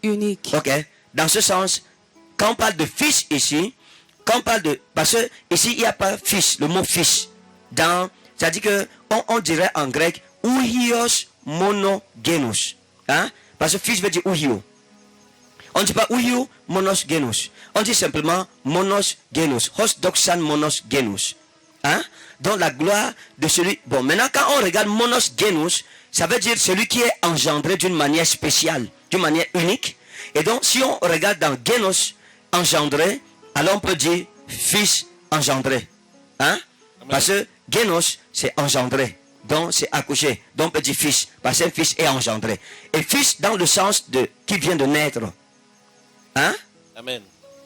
unique. Ok. Dans ce sens, quand on parle de Fils ici, quand on parle de... Parce que ici, il n'y a pas Fils, le mot Fils. C'est-à-dire que on dirait en grec ouhios monogenos. Hein? Parce que Fils veut dire ouhio. On ne dit pas ouhio monos genos. On dit simplement monos genos. Hos doxan monos genos. Hein? Donc la gloire de celui... Bon, maintenant quand on regarde monos genos, ça veut dire celui qui est engendré d'une manière spéciale, d'une manière unique. Et donc si on regarde dans genos, engendré, alors on peut dire fils engendré. Hein? Parce que genos, c'est engendré. Donc c'est accouché. Donc on peut dire fils. Parce qu'un fils est engendré. Et fils dans le sens de qui vient de naître. Hein? Amen.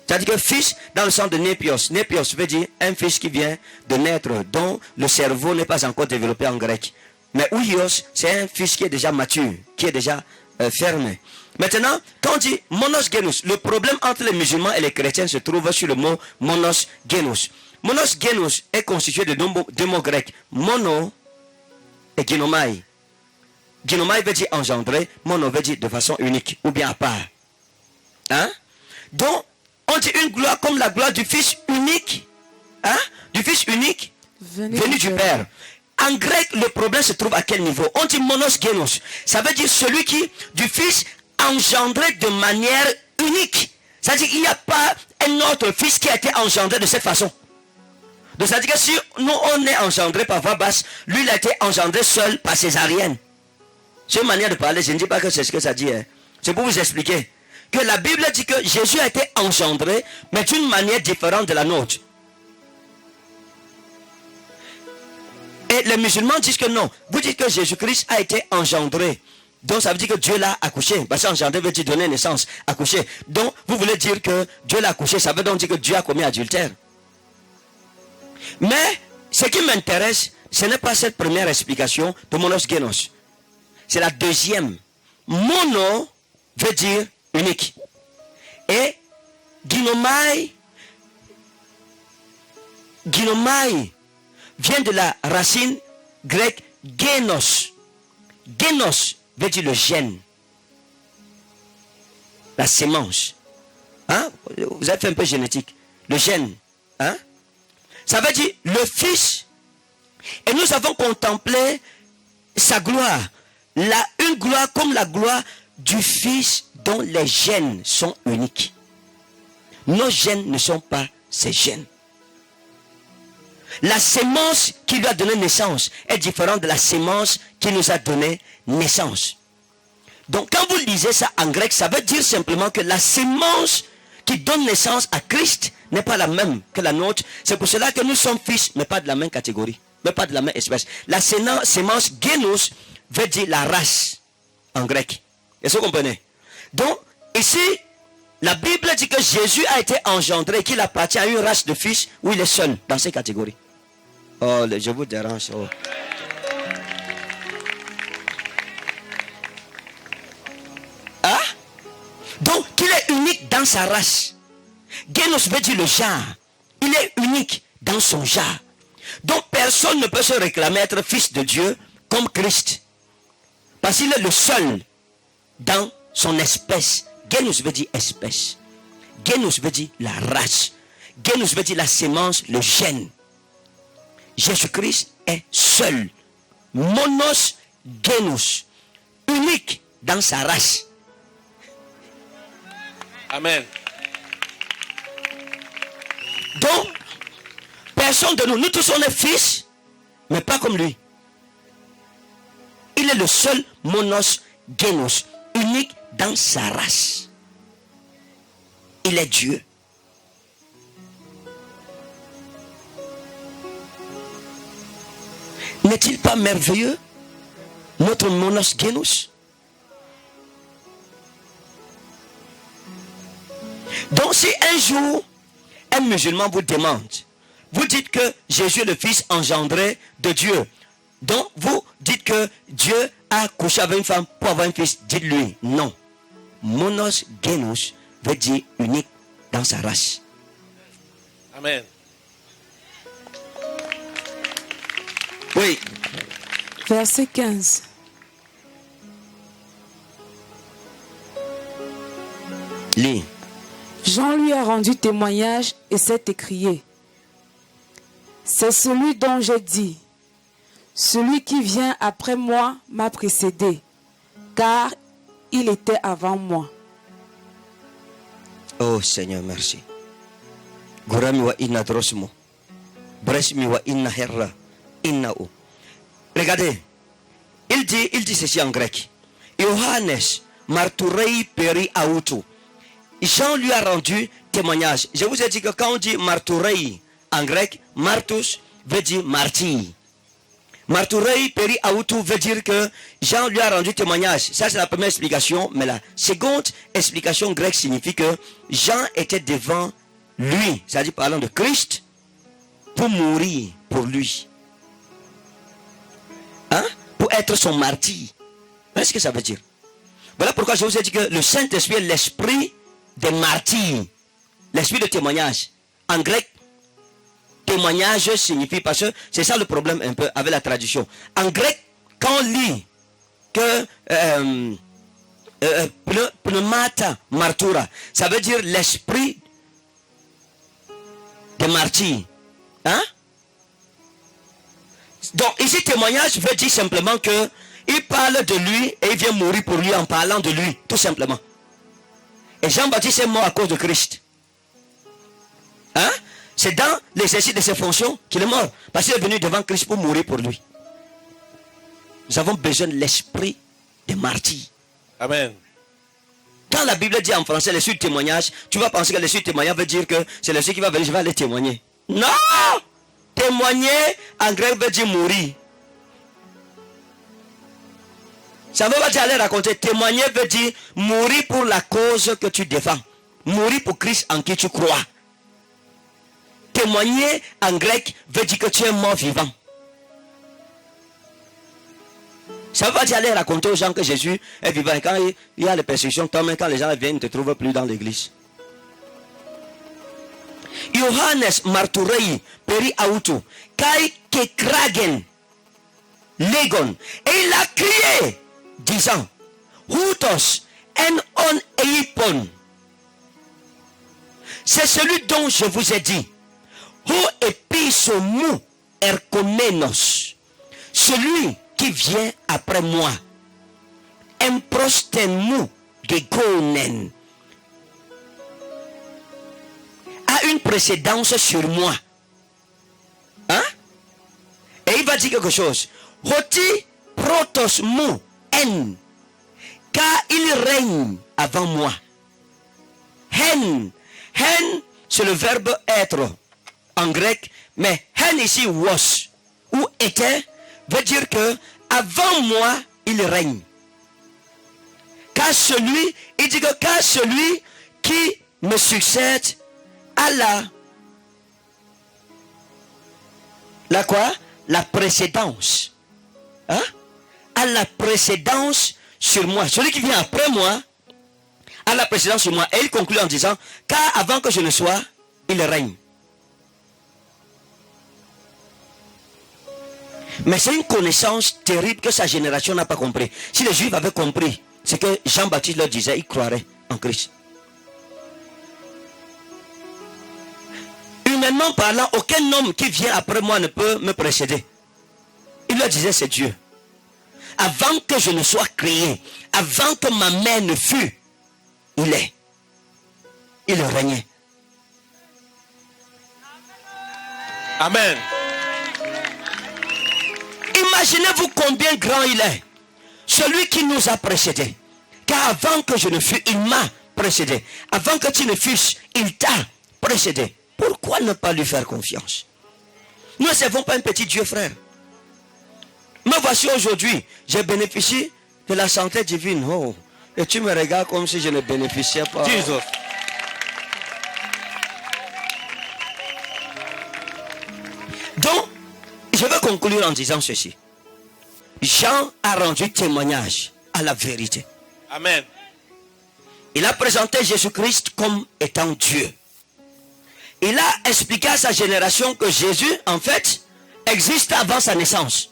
C'est-à-dire que fils dans le sens de népios. Népios veut dire un fils qui vient de naître, dont le cerveau n'est pas encore développé en grec. Mais ouios, c'est un fils qui est déjà mature, qui est déjà fermé. Maintenant, quand on dit monos genos, le problème entre les musulmans et les chrétiens se trouve sur le mot monos genos. Monos genos est constitué de deux mots grecs, mono et ginomai. Ginomai veut dire engendré, mono veut dire de façon unique ou bien à part. Hein? Donc, on dit une gloire comme la gloire du Fils unique. Hein? Du Fils unique venu du Père. En grec, le problème se trouve à quel niveau? On dit monos genos. Ça veut dire celui qui, du Fils engendré de manière unique. C'est-à-dire qu'il n'y a pas un autre Fils qui a été engendré de cette façon. Donc, c'est-à-dire que si nous, on est engendré par voie basse, lui, il a été engendré seul par césarienne. C'est une manière de parler. Je ne dis pas que c'est ce que ça dit. Hein. C'est pour vous expliquer que la Bible dit que Jésus a été engendré, mais d'une manière différente de la nôtre. Et les musulmans disent que non. Vous dites que Jésus-Christ a été engendré. Donc ça veut dire que Dieu l'a accouché. Parce que engendré veut dire donner naissance, accoucher. Donc vous voulez dire que Dieu l'a accouché, ça veut donc dire que Dieu a commis adultère. Mais ce qui m'intéresse, ce n'est pas cette première explication de monos genos. C'est la deuxième. Mono veut dire unique. Et ginomai vient de la racine grecque genos. Genos veut dire le gène. La sémence. Hein? Vous avez fait un peu génétique. Le gène. Hein? Ça veut dire le Fils. Et nous avons contemplé sa gloire. Une gloire comme la gloire du Fils dont les gènes sont uniques. Nos gènes ne sont pas ces gènes. La sémence qui lui a donné naissance est différente de la sémence qui nous a donné naissance. Donc quand vous lisez ça en grec, ça veut dire simplement que la sémence qui donne naissance à Christ n'est pas la même que la nôtre. C'est pour cela que nous sommes fils, mais pas de la même catégorie, mais pas de la même espèce. La sémence génos veut dire la race en grec. Est-ce que vous comprenez? Donc ici, la Bible dit que Jésus a été engendré, qu'il appartient à une race de fils où il est seul dans ces catégories. Oh, je vous dérange. Oh. Hein? Donc, qu'il est unique dans sa race. Génos veut dire le genre. Il est unique dans son genre. Donc, personne ne peut se réclamer être fils de Dieu comme Christ. Parce qu'il est le seul dans son espèce. Génos veut dire espèce. Génos veut dire la race. Génos veut dire la sémence, le gène. Jésus-Christ est seul. Monos génos. Unique dans sa race. Amen. Donc, personne de nous tous on est fils, mais pas comme lui. Il est le seul monos génos, unique dans sa race. Il est Dieu. N'est-il pas merveilleux, notre monos génos? Donc si un jour un musulman vous demande, vous dites que Jésus est le fils engendré de Dieu, donc vous dites que Dieu a couché avec une femme pour avoir un fils, dites-lui non. Monos génos veut dire unique dans sa race. Amen. Oui. Verset 15. Lis. Jean lui a rendu témoignage et s'est écrié: c'est celui dont j'ai dit, celui qui vient après moi m'a précédé, car il était avant moi. Oh Seigneur, merci. Gurami wa inna drosmo. Bresmi wa inna herra. Inna o. Regardez. Il dit ceci en grec. Johannes marturei peri autu. Jean lui a rendu témoignage. Je vous ai dit que quand on dit marturei en grec, martus veut dire martyr. Marturei peri autu veut dire que Jean lui a rendu témoignage. Ça c'est la première explication. Mais la seconde explication grecque signifie que Jean était devant lui, c'est-à-dire parlant de Christ, pour mourir pour lui. Hein? Pour être son martyr. Qu'est-ce que ça veut dire? Voilà pourquoi je vous ai dit que le Saint-Esprit est l'esprit des martyrs. L'esprit de témoignage. En grec, témoignage signifie, parce que c'est ça le problème un peu avec la traduction. En grec, quand on lit que pneumata martura, ça veut dire l'esprit des martyrs. Hein? Donc ici témoignage veut dire simplement que il parle de lui et il vient mourir pour lui en parlant de lui, tout simplement. Et Jean-Baptiste est mort à cause de Christ. Hein? C'est dans l'exercice de ses fonctions qu'il est mort. Parce qu'il est venu devant Christ pour mourir pour lui. Nous avons besoin de l'esprit des martyrs. Amen. Quand la Bible dit en français l'esprit de témoignage, tu vas penser que l'esprit de témoignage veut dire que c'est l'esprit qui va venir, je vais aller témoigner. Non! Témoigner en grec veut dire mourir. Ça ne veut pas dire aller raconter. Témoigner veut dire mourir pour la cause que tu défends. Mourir pour Christ en qui tu crois. Témoigner en grec veut dire que tu es mort vivant. Ça ne veut pas dire aller raconter aux gens que Jésus est vivant. Et quand il y a les persécutions, quand les gens viennent, ils ne te trouvent plus dans l'église. Johannes marturei peri autu kai kekragen legon. Et il a crié disant Hutos en on eipon. C'est celui dont je vous ai dit. Ho episomou erkomenos. Celui qui vient après moi. Emprostenmu gegonen. A une précédence sur moi. Hein? Et il va dire quelque chose. Hoti protos mu en. Car il règne avant moi. Hen. Hen, c'est le verbe être en grec. Mais hen ici, was, ou était, veut dire que avant moi, il règne. Car celui, il dit que car celui qui me succède à la quoi? La précédence. Hein? À la précédence sur moi. Celui qui vient après moi a la précédence sur moi. Et il conclut en disant, car avant que je ne sois, il règne. Mais c'est une connaissance terrible que sa génération n'a pas compris. Si les Juifs avaient compris ce que Jean-Baptiste leur disait, ils croiraient en Christ. Humainement parlant, aucun homme qui vient après moi ne peut me précéder. Il leur disait, c'est Dieu. Avant que je ne sois créé, avant que ma mère ne fût, il est. Il régnait. Amen. Imaginez-vous combien grand il est. Celui qui nous a précédés. Car avant que je ne fût, il m'a précédé. Avant que tu ne fusses, il t'a précédé. Pourquoi ne pas lui faire confiance? Nous ne servons pas un petit Dieu, frère. Me voici aujourd'hui. J'ai bénéficié de la santé divine. Oh. Et tu me regardes comme si je ne bénéficiais pas. Jesus. Donc, je vais conclure en disant ceci. Jean a rendu témoignage à la vérité. Amen. Il a présenté Jésus-Christ comme étant Dieu. Il a expliqué à sa génération que Jésus, en fait, existe avant sa naissance.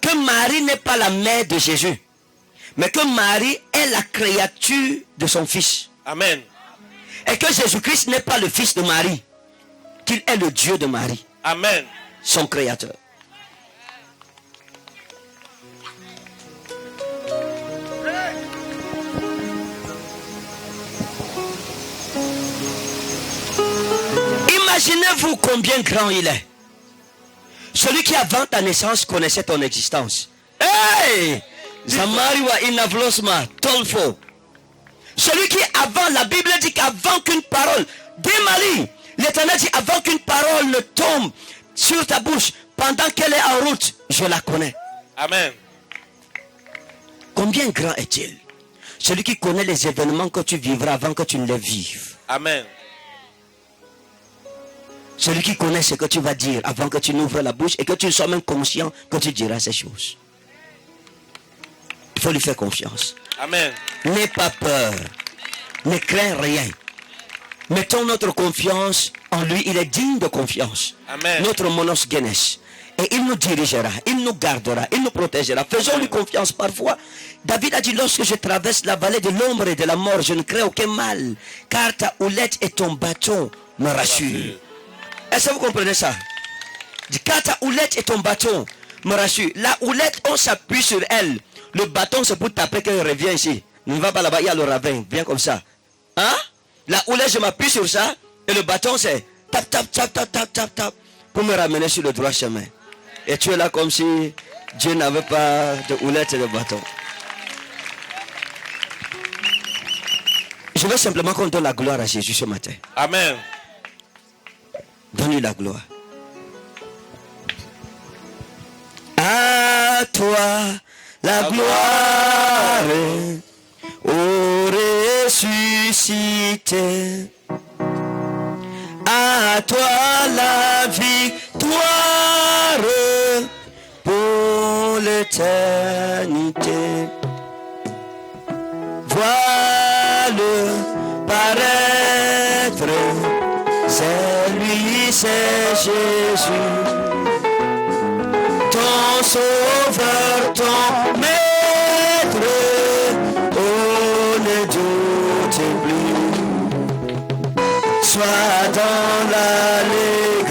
Que Marie n'est pas la mère de Jésus, mais que Marie est la créature de son fils. Amen. Et que Jésus-Christ n'est pas le fils de Marie, qu'il est le Dieu de Marie. Amen. Son créateur. Imaginez-vous combien grand il est. Celui qui avant ta naissance connaissait ton existence. Hey! Zamariwa inavlosma tolfo. Celui qui avant, la Bible dit qu'avant qu'une parole, Démalie, l'Éternel dit avant qu'une parole ne tombe sur ta bouche, pendant qu'elle est en route, je la connais. Amen. Combien grand est-il? Celui qui connaît les événements que tu vivras avant que tu ne les vives. Amen. Celui qui connaît ce que tu vas dire avant que tu n'ouvres la bouche et que tu sois même conscient que tu diras ces choses. Il faut lui faire confiance. Amen. N'aie pas peur. Ne crains rien. Mettons notre confiance en lui. Il est digne de confiance. Amen. Notre monos genes. Et il nous dirigera, il nous gardera, il nous protégera. Faisons-lui confiance parfois. David a dit, lorsque je traverse la vallée de l'ombre et de la mort, je ne crains aucun mal, car ta houlette et ton bâton me rassurent. Est-ce que vous comprenez ça? Car ta houlette et ton bâton me rassurent. La houlette, on s'appuie sur elle. Le bâton, c'est pour taper qu'elle revient ici. Ne va pas là-bas, il y a le ravin, bien comme ça. Hein? La houlette, je m'appuie sur ça. Et le bâton, c'est tap, tap, tap, tap, tap, tap, tap, pour me ramener sur le droit chemin. Et tu es là comme si Dieu n'avait pas de houlette et de bâton. Je veux simplement qu'on donne la gloire à Jésus ce matin. Amen. Donne-lui la gloire. À toi la gloire, ô ressuscité. À toi la victoire pour l'éternité. Vois-le paraître, c'est lui, c'est Jésus, ton sauveur, ton maître, oh ne doute plus. Sois dans l'allégresse,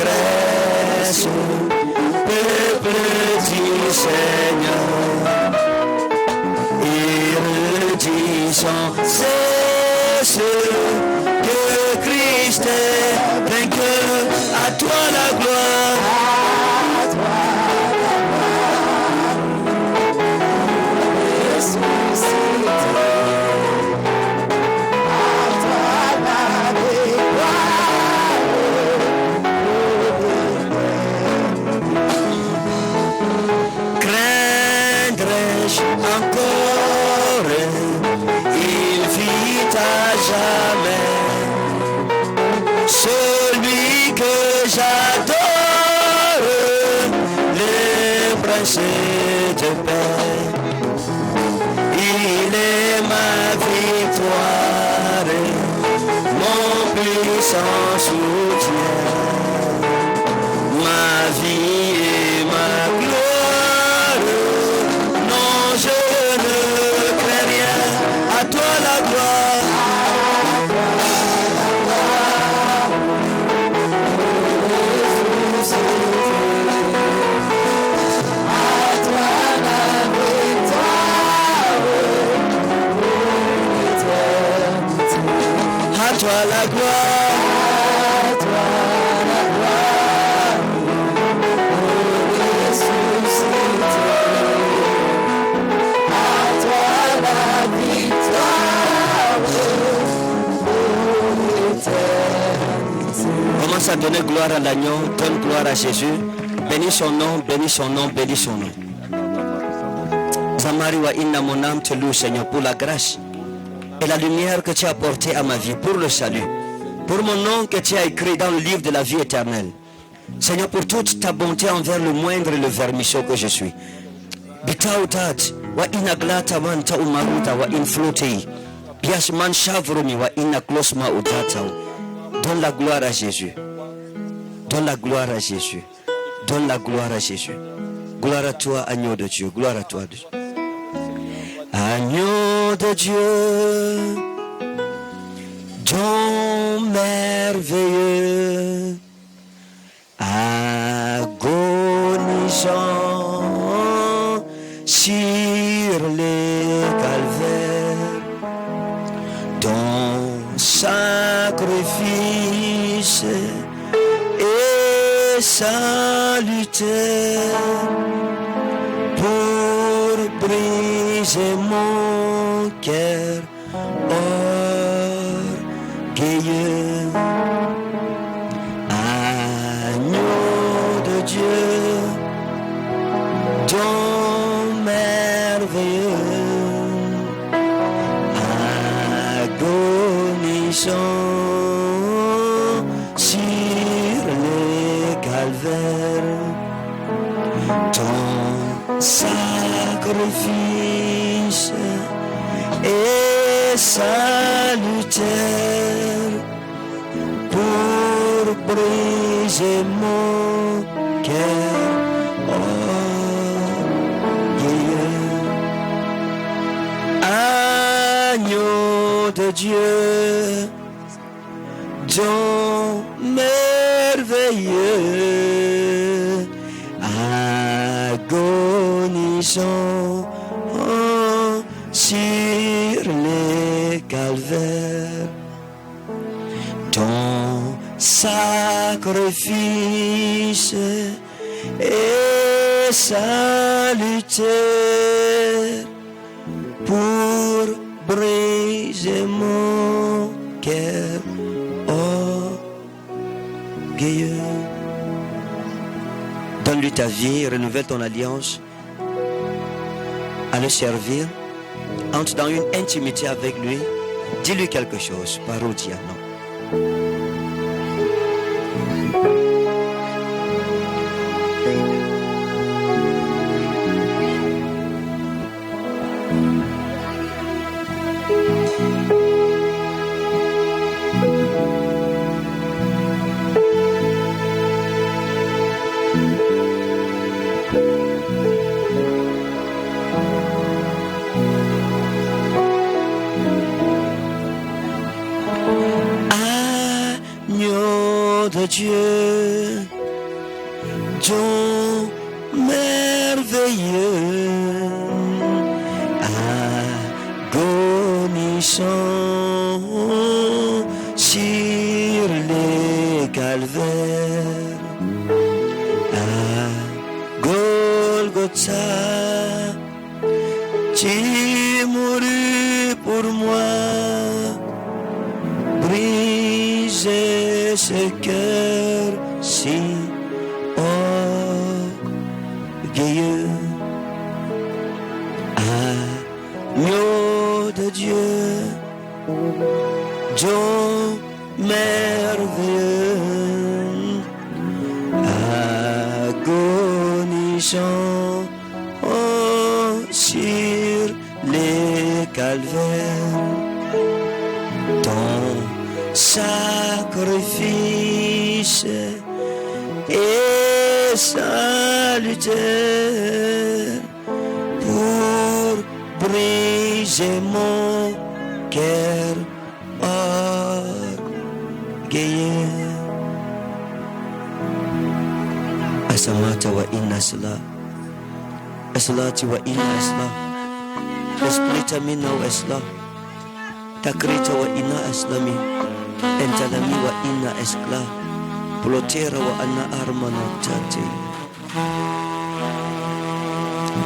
peuple du Seigneur, et redis sans cesse que Christ est vainqueur. À toi la gloire, prêche encore, il vit à jamais. Celui que j'adore, le prince de paix, il est ma victoire, mon puissant soutien, ma vie et ma gloire. Non, je ne crains rien, à toi la gloire. À toi la gloire, à toi la gloire, à toi la victoire, commence à donner gloire à l'agneau, donne gloire à Jésus, bénis son nom, bénis son nom, bénis son nom. Zamari wa inna mon âme te loue Seigneur pour la grâce et la lumière que tu as apportée à ma vie, pour le salut, pour mon nom que tu as écrit dans le livre de la vie éternelle. Seigneur, pour toute ta bonté envers le moindre et le vermisseau que je suis. Bitautat wa inaglata manta umaruta wa inflotei. Biasman chavroni wa inaklosma utata. Donne la gloire à Jésus. Donne la gloire à Jésus. Donne la gloire à Jésus. Gloire à toi, agneau de Dieu. Gloire à toi, Dieu. Agneau de Dieu, don merveilleux, agonisant sur les calvaires, ton sacrifice est salutaire pour briser mon cœur orgueilleux. Agneau de Dieu, don merveilleux, agonisant sur les calvaires, ton sacrifice est salutaire pour briser mon cœur orgueilleux. Agneau de Dieu, don merveilleux, agonisant sur les calvaires, ton sacrifice est salutaire pour briser mon cœur orgueilleux. Donne-lui ta vie, renouvelle ton alliance à le servir. Entre dans une intimité avec lui. Dis-lui quelque chose, parodiano. De Dieu, don merveilleux, agonisant sur les calvaires, à Golgotha, tu mourus pour moi, briser ce cœur si orgueilleux. Agneau de Dieu, Dieu merveilleux, agonisant sur les calvaires, ton sacrifice est salutaire pour briser mon cœur orgueilleux. Asamata wa inna salah, asalati wa inna aslah, esplita minna wa aslah, takrita wa inna aslami, entalami wa inna eskla, plotera wa anna armana tate.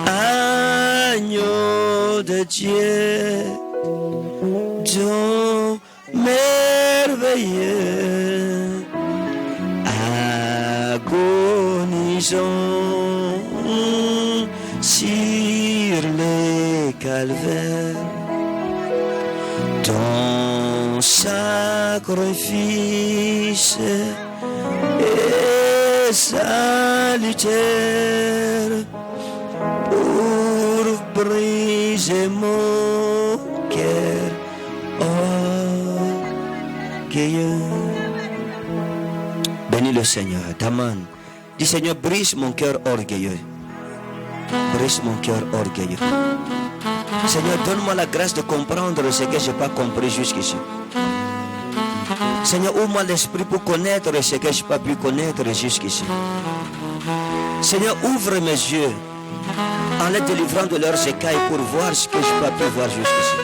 Agneau de Dieu, Dieu merveilleux, agonisant sur les calvaires, ton sacrifice est salutaire pour briser mon cœur orgueilleux. Bénis le Seigneur, Taman. Dis Seigneur, brise mon cœur orgueilleux. Brise mon cœur orgueilleux. Seigneur, donne-moi la grâce de comprendre ce que je n'ai pas compris jusqu'ici. Seigneur, ouvre-moi l'esprit pour connaître ce que je n'ai pas pu connaître jusqu'ici. Seigneur, ouvre mes yeux en les délivrant de leurs écailles pour voir ce que je n'ai pas pu voir jusqu'ici.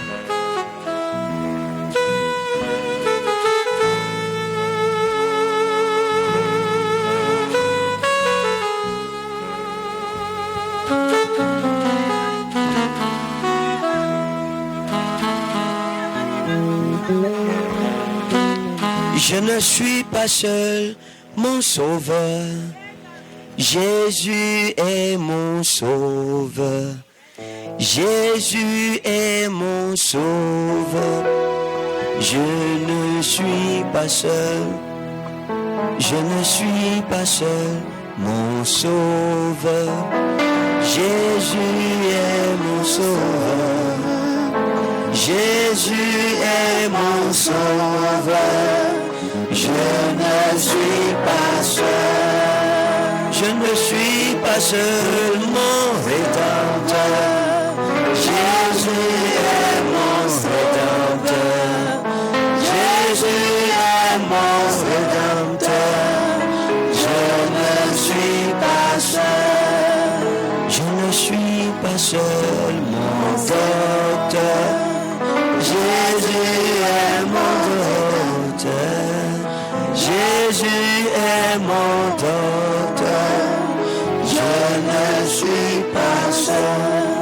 Je ne suis pas seul, mon sauveur. Jésus est mon sauveur. Jésus est mon sauveur. Je ne suis pas seul. Je ne suis pas seul, mon sauveur. Jésus est mon sauveur. Jésus est mon sauveur. Je ne suis pas seul, je ne suis pas seul, mon rédempteur. Jésus est mon rédempteur. Jésus est mon rédempteur. Je ne suis pas seul, je ne suis pas seul, mon docteur. Jésus est mon docteur. Jésus est mon docteur. Je ne suis pas seul.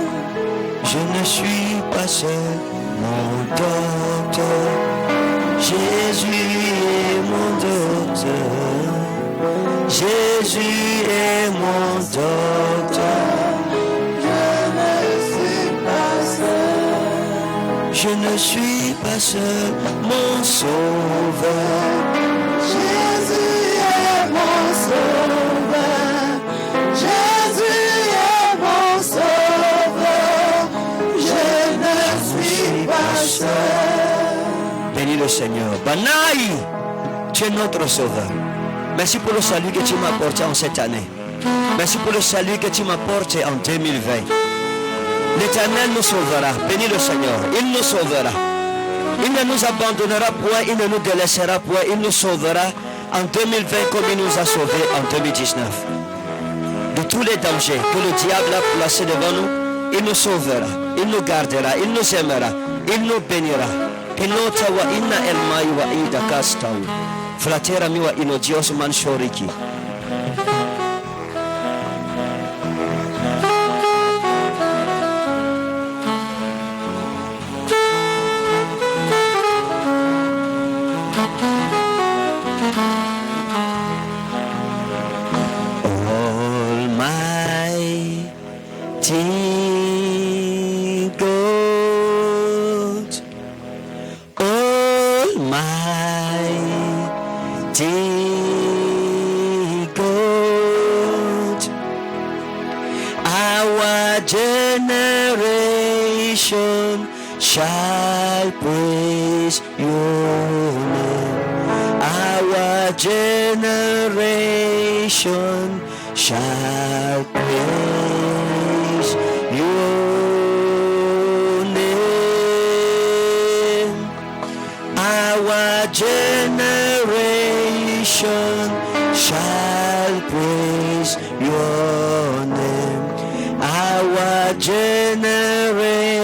Je ne suis pas seul, mon docteur. Jésus est mon docteur. Jésus est mon docteur. Je ne suis pas seul, mon sauveur. Jésus est mon sauveur. Jésus est mon sauveur. Je ne suis pas seul. Bénis le Seigneur. Banaï, tu es notre sauveur. Merci pour le salut que tu m'as apporté en cette année. Merci pour le salut que tu m'as apporté en 2020. L'Éternel nous sauvera. Bénis le Seigneur. Il nous sauvera. Il ne nous abandonnera point. Il ne nous délaissera point. Il nous sauvera en 2020 comme il nous a sauvés en 2019. De tous les dangers que le diable a placés devant nous, il nous sauvera. Il nous gardera. Il nous aimera. Il nous bénira. Pinota wa inna elmai wa ida kastau. Flatera mi wa ino Dios manshoriki. Almighty God, generation shall praise your name. Our generation shall praise your name. Our generation shall praise your name. Our generation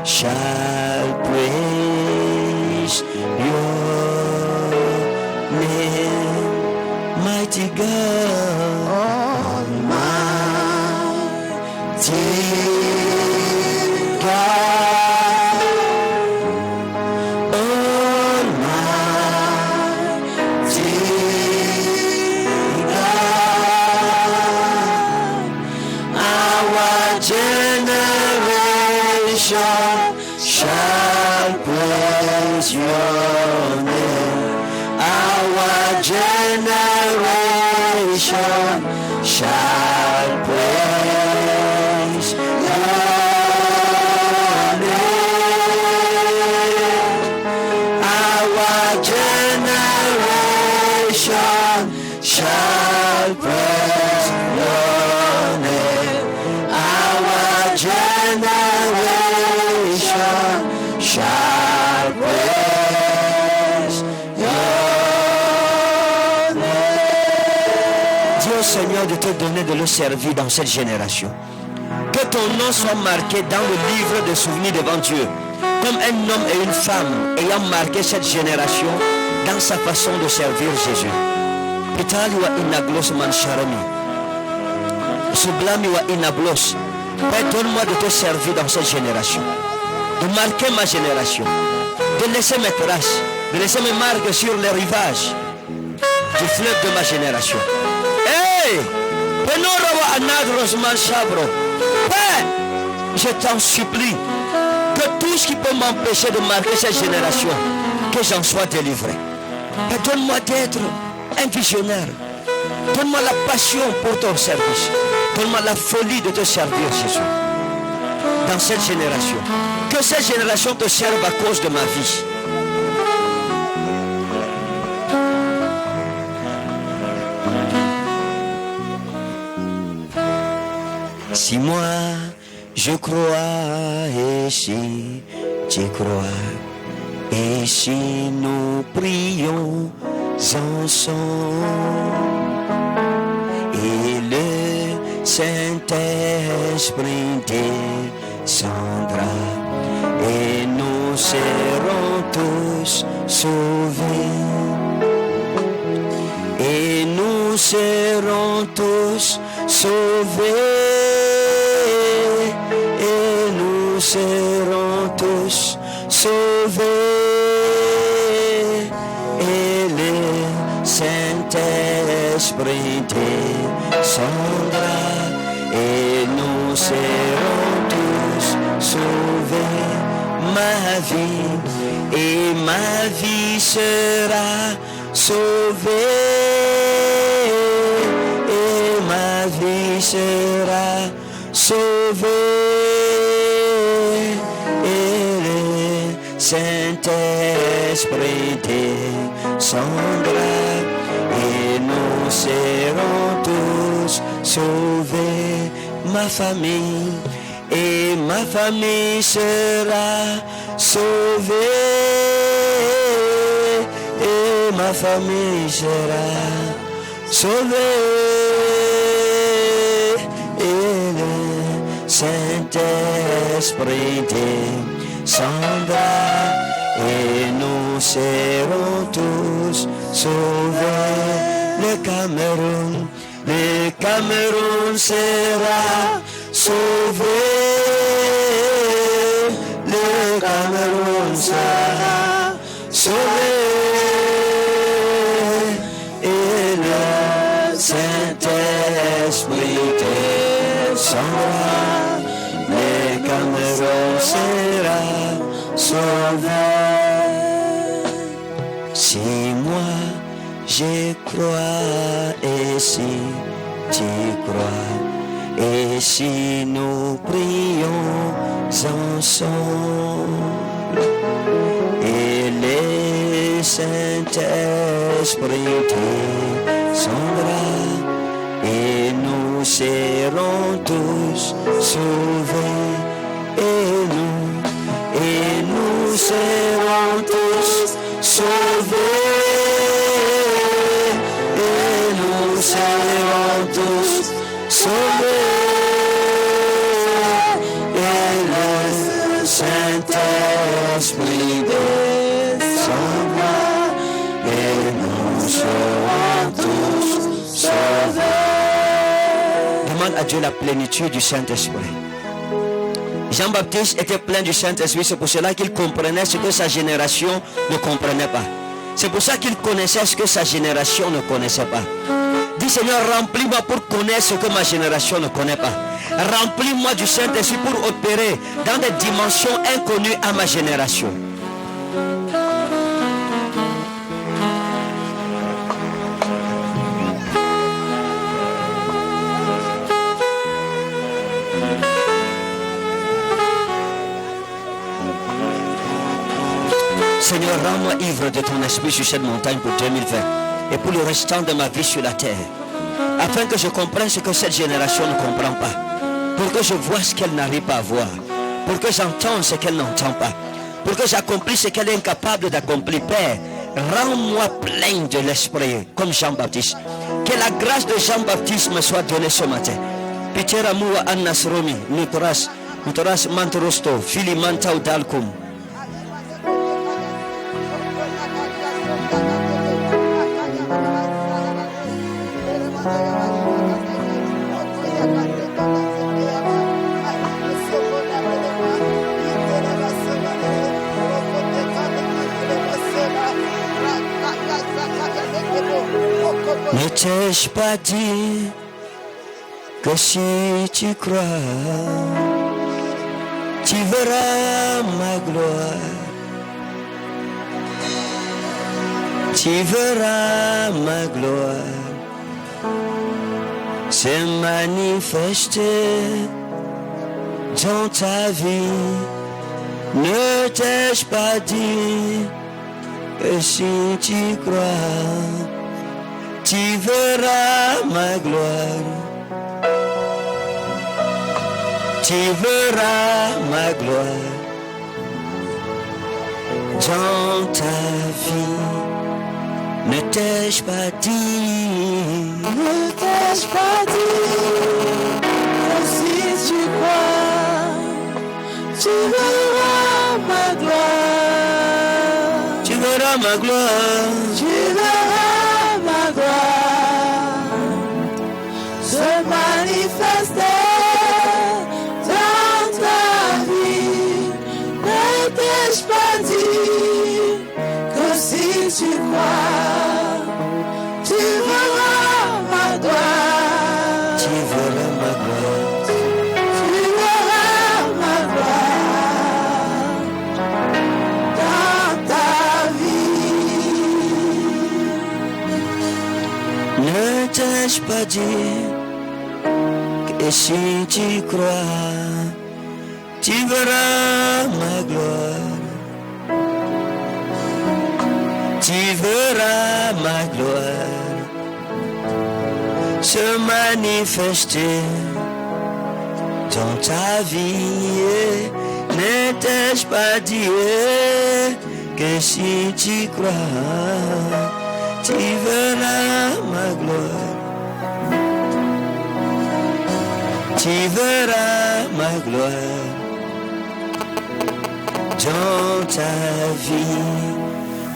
shall praise your name. Mighty God, Almighty God, Almighty God, our generation shall praise your name. Our generation shall praise your name. Our generation shall praise your name. Our generation shall praise your name. Dis au Seigneur de te donner de le servir dans cette génération. Que ton nom soit marqué dans le livre des souvenirs devant Dieu, comme un homme et une femme ayant marqué cette génération dans sa façon de servir Jésus. Pitali wa inaglos mansharami. Sublami wa inaglos. Père, donne-moi de te servir dans cette génération, de marquer ma génération, de laisser mes traces, de laisser mes marques sur les rivages du fleuve de ma génération. Hey! Père, je t'en supplie que tout ce qui peut m'empêcher de marquer cette génération, que j'en sois délivré. Père, donne-moi d'être un visionnaire. Donne-moi la passion pour ton service. Donne-moi la folie de te servir, Jésus. Dans cette génération. Que cette génération te serve à cause de ma vie. Si moi je crois et si tu crois, et si nous prions ensemble, et le Saint-Esprit descendra, et nous serons tous sauvés, et nous serons tous sauvés, et nous serons tous sauvés, et le Saint-Esprit descendra, et nous serons tous sauvés. Ma vie et ma vie sera sauvée, et ma vie sera sauvée, et le Saint-Esprit descendra, et nous serons tous sauvés. Ma famille et ma famille sera sauvée, et ma famille sera sauvée, et le Saint-Esprit descendra, et nous serons tous sauvés. Le Cameroun sera sauvé, le Cameroun sera sauvé, et le Saint-Esprit descendra, le Cameroun sera sauvé. Si moi je crois, et si tu crois, et Et si nous prions ensemble, et les Saint-Esprit descendra, et nous serons tous sauvés, et nous serons tous sauvés, et nous serons tous sauvés, et le Saint-Esprit descendra, et nous serons tous sauvés. Demande à Dieu la plénitude du Saint-Esprit. Jean-Baptiste était plein du Saint-Esprit, c'est pour cela qu'il comprenait ce que sa génération ne comprenait pas. C'est pour ça qu'il connaissait ce que sa génération ne connaissait pas. Dis Seigneur, remplis-moi pour connaître ce que ma génération ne connaît pas. Remplis-moi du Saint-Esprit pour opérer dans des dimensions inconnues à ma génération. Seigneur, rends-moi ivre de ton esprit sur cette montagne pour 2020 et pour le restant de ma vie sur la terre, afin que je comprenne ce que cette génération ne comprend pas, pour que je vois ce qu'elle n'arrive pas à voir, pour que j'entende ce qu'elle n'entend pas, pour que j'accomplisse ce qu'elle est incapable d'accomplir. Père, rends-moi plein de l'esprit comme Jean-Baptiste. Que la grâce de Jean-Baptiste me soit donnée ce matin. Piteramoua Annasromi, Nutoras Mantorosto, Filimantau Dalkum. Ne t'ai-je pas dit que si tu crois, tu verras ma gloire, tu verras ma gloire se manifester dans ta vie. Ne t'ai-je pas dit que si tu crois, tu verras ma gloire, tu verras ma gloire dans ta vie. Ne t'ai-je pas dit, Ne t'ai-je pas dit que si tu crois, tu verras ma gloire, tu verras ma gloire, tu verras ma gloire se manifester dans ta vie. Ne t'ai-je pas dit que si tu crois, tu verras ma gloire, tu verras ma gloire, tu verras ma gloire dans ta vie. ne t'ai-je pas dit que si tu crois, tu verras ma gloire, tu verras ma gloire se manifester dans ta vie. Ne t'ai-je pas dit que si tu crois, tu verras ma gloire, tu verras ma gloire dans ta vie.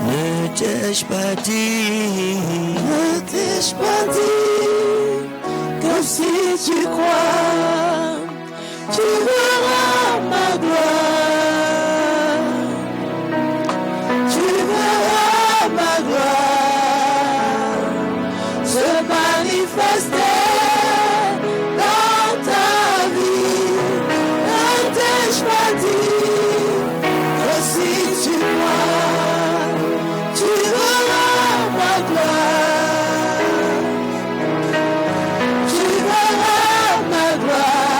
Ne t'ai-je pas dit, Ne t'ai-je pas dit que si tu crois, tu verras ma gloire, tu verras ma gloire se manifester dans ta vie. Ne t'ai-je pas dit que si tu crois, tu verras ma gloire, tu verras ma gloire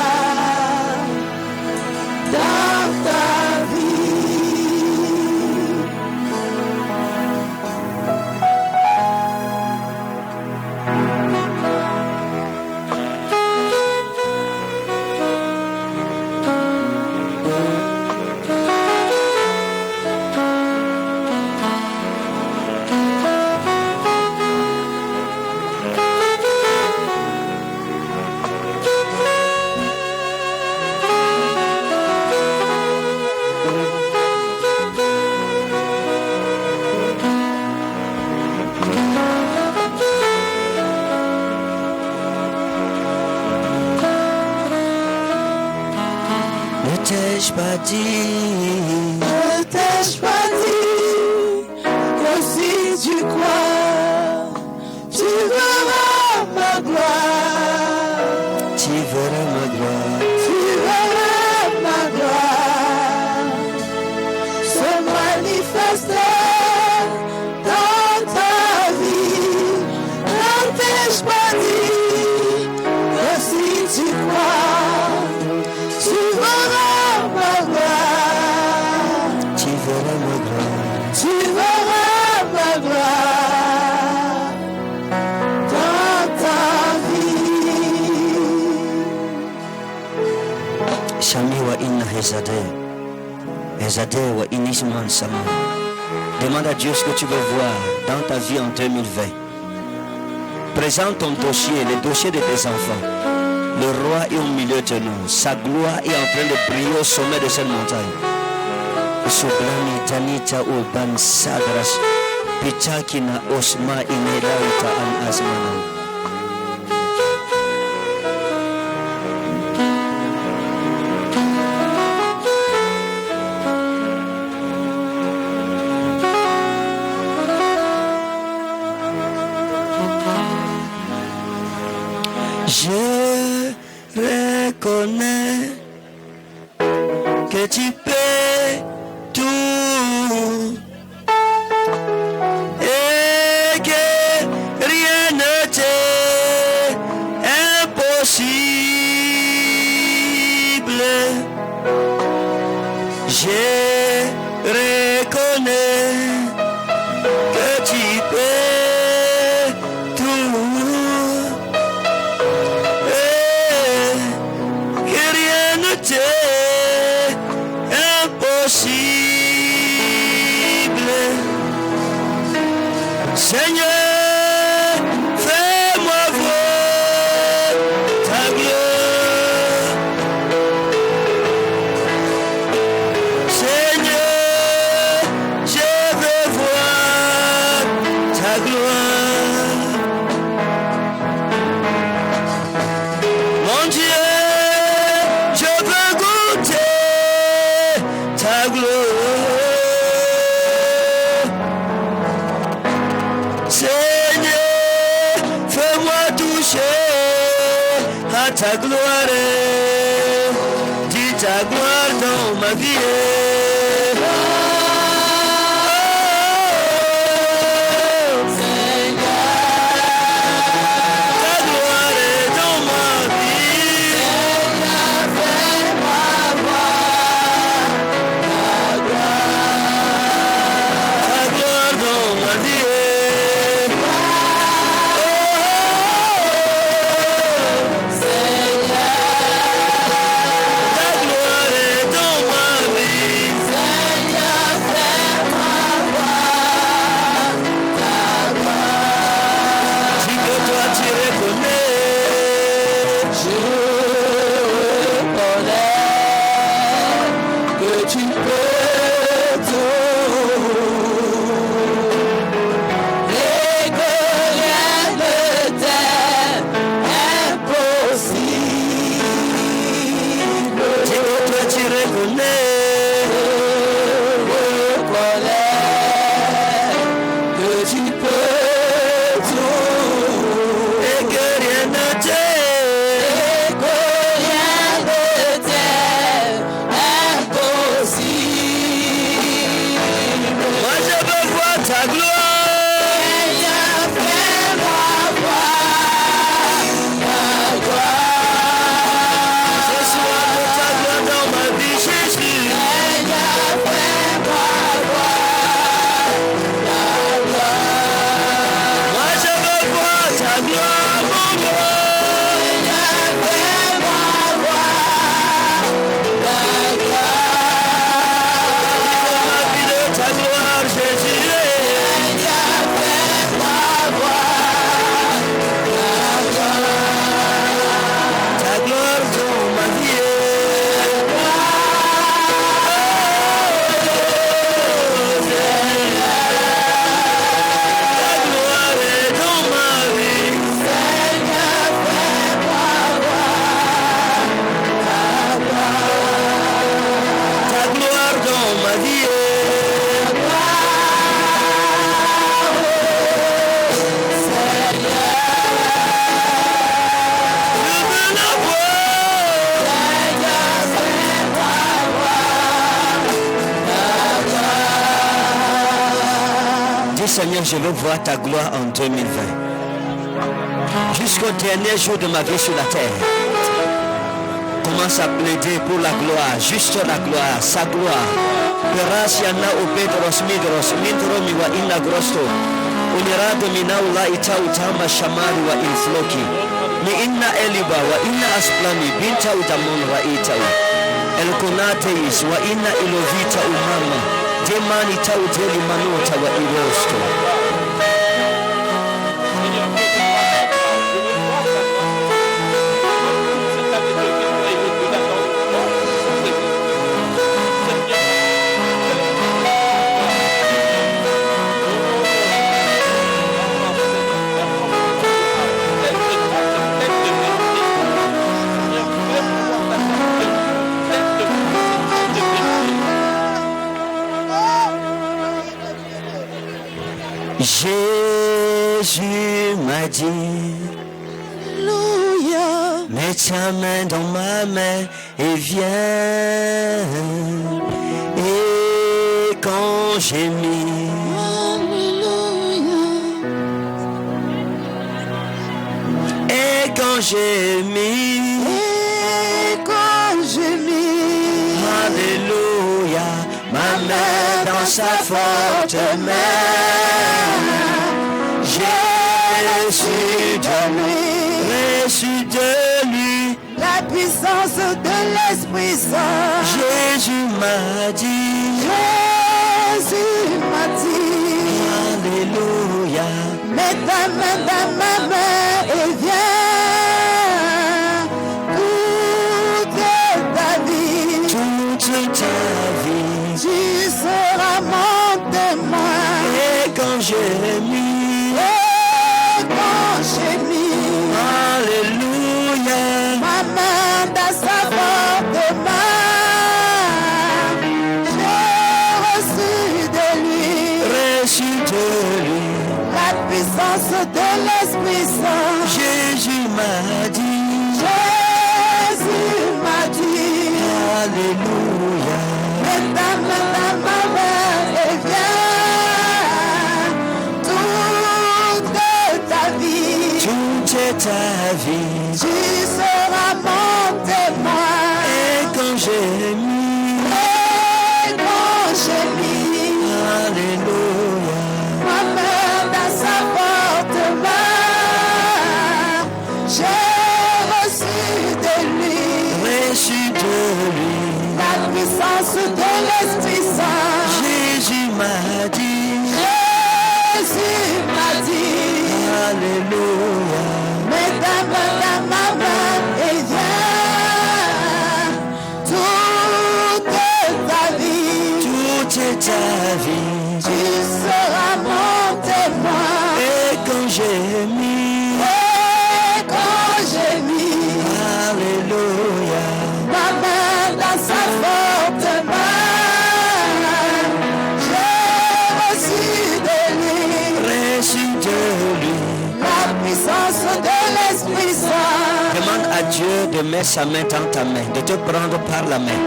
Ne t'ai-je pas dit? Ne t'ai-je pas dit que si tu crois, tu verras ma gloire. Tu verras ma gloire. Tu verras ma gloire se manifester dans ta vie. Ne t'ai-je pas dit que si tu crois, tu verras ma gloire. Tu verras ma gloire. Tu verras ma gloire dans ta vie. Shami wa inna hezade. Hezade wa inisman sama. Demande à Dieu ce que tu veux voir dans ta vie en 2020. Présente ton dossier, le dossier de tes enfants. Le roi est au milieu de nous. Sa gloire est en train de briller au sommet de cette montagne. Sublani tanita uban sadras. Pichakina osma inelauta an asmana. Je reconnais que tu peux tout et que rien ne t'est impossible. Je reconnais que tu peux tout. Seigneur, fais-moi voir ta gloire. Seigneur, je veux voir ta gloire. Mon Dieu, je veux goûter ta gloire. Seigneur, fais-moi toucher à ta gloire. Dis ta gloire dans ma vie. Impossible. dans ma vie. Dis Seigneur, je veux voir ta gloire en 2020. Jusqu'au dernier jour de ma vie sur la terre. Commence à plaider pour la gloire, juste la gloire, sa gloire. Perasiana Obedros Midros, Mindromi wa Inna Grosto, Unirado Minaula Ita Utama Shamari wa Infloki, Mi Inna Eliba wa Inna Asplami, Binta Utamon wa Itau, El Konateis wa Inna Ilovita Umama, Demani Tauteli Manota wa Irosto. Jésus m'a dit, Alléluia. mets ta main dans ma main et viens. Et quand j'ai mis Alléluia. et quand j'ai mis Et quand j'ai mis Alléluia, ma main dans sa forte main, j'ai reçu de lui la puissance de l'Esprit Saint. Jésus m'a dit, Jésus m'a dit, Alléluia, mets ta main dans ma main et viens. Toute ta vie, toute ta vie. tu seras mon témoin. Et quand j'ai mis, Et quand j'ai mis Alléluia, ma main dans sa forte main, j'ai reçu de lui la puissance de l'Esprit Saint. Jésus m'a dit, Jésus m'a dit, Alléluia, mets ta main dans ma main et viens. Toute ta vie, toute ta vie. tu seras mon témoin. Et quand j'ai mis, Et quand j'ai mis Alléluia, ma main dans sa forte main, j'ai reçu de lui la puissance de l'Esprit Saint. Jésus m'a dit, Jésus m'a dit, Alléluia, mets ta main dans ma main et viens. Toute ta vie, toute ta vie. tu seras mon témoin. Et quand j'ai mis, Et quand j'ai mis Alléluia, ma main dans sa forte main, j'ai reçu de lui la puissance de l'Esprit Saint. demande à Dieu de mettre sa main dans ta main, de te prendre par la main.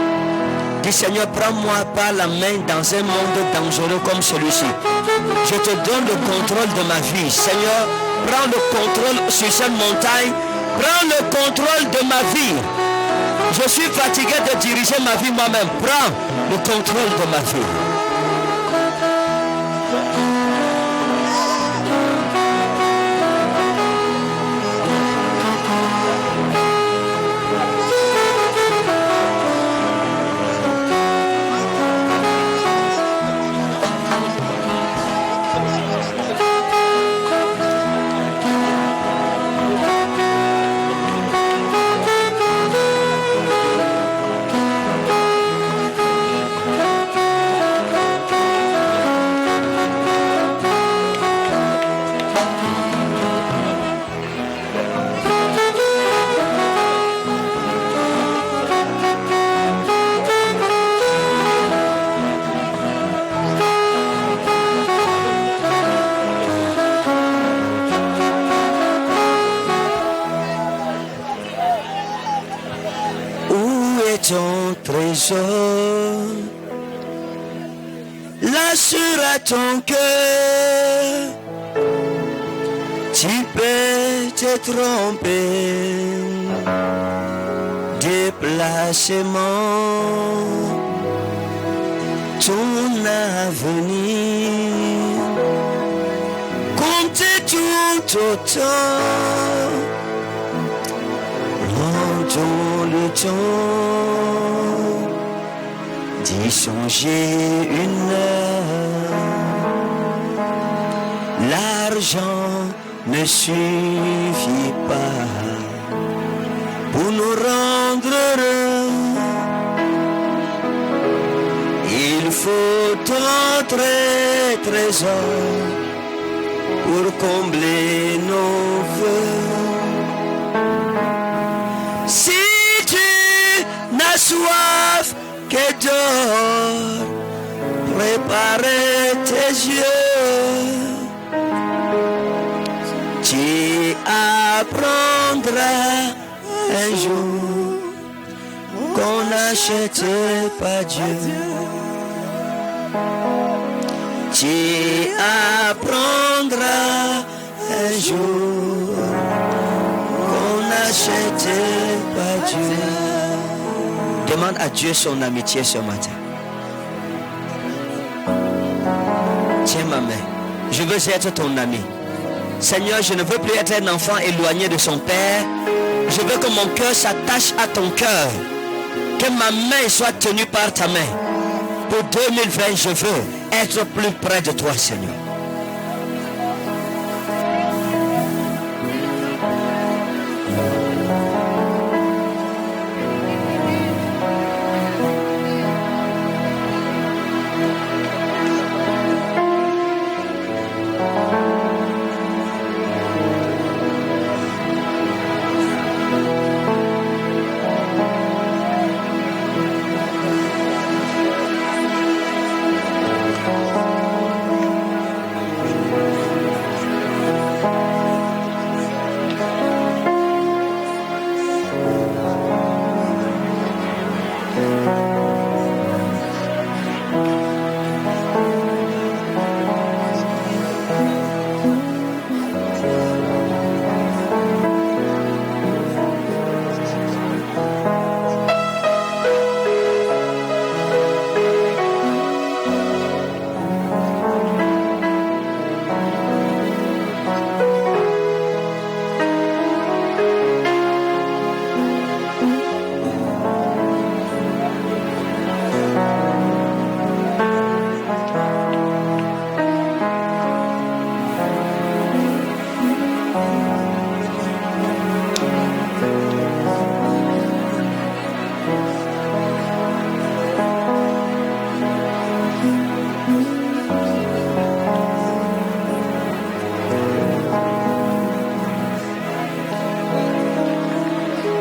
Dis Seigneur, prends-moi par la main dans un monde dangereux comme celui-ci. Je te donne le contrôle de ma vie. Seigneur, prends le contrôle sur cette montagne. Prends le contrôle de ma vie. Je suis fatigué de diriger ma vie moi-même. Prends le contrôle de ma vie. trésor. Là sera ton cœur. Tu peux te tromper. Déplacement. Ton avenir. Comptez tout autant. Rendons le temps d'y songer une heure. L'argent ne suffit pas pour nous rendre heureux. Il faut entrer trésor pour combler nos vœux. Si tu n'as soif que d'or, prépare tes yeux. Tu apprendras un jour qu'on n'achète pas Dieu. Tu apprendras un jour qu'on n'achète pas Dieu. Demande à Dieu son amitié ce matin. Tiens ma main. Je veux être ton ami. Seigneur, je ne veux plus être un enfant éloigné de son Père. Je veux que mon cœur s'attache à ton cœur. Que ma main soit tenue par ta main. Pour 2020, je veux être plus près de toi, Seigneur.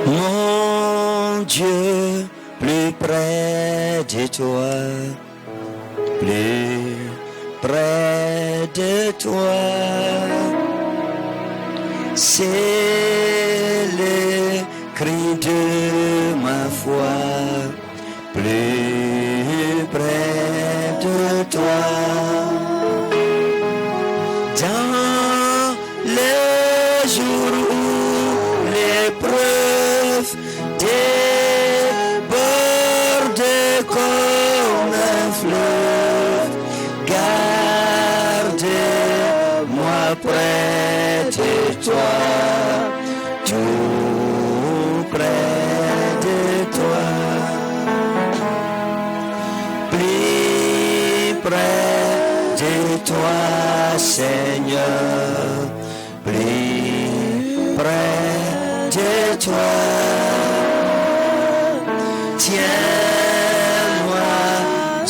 Mon Dieu, plus près de toi, plus près de toi, c'est le cri de ma foi, plus près de toi. Dans les jours où l'épreuve déborde comme un fleuve, garde-moi près de toi, tout près de toi, plus près de toi, Seigneur, plus près de toi. Tiens-moi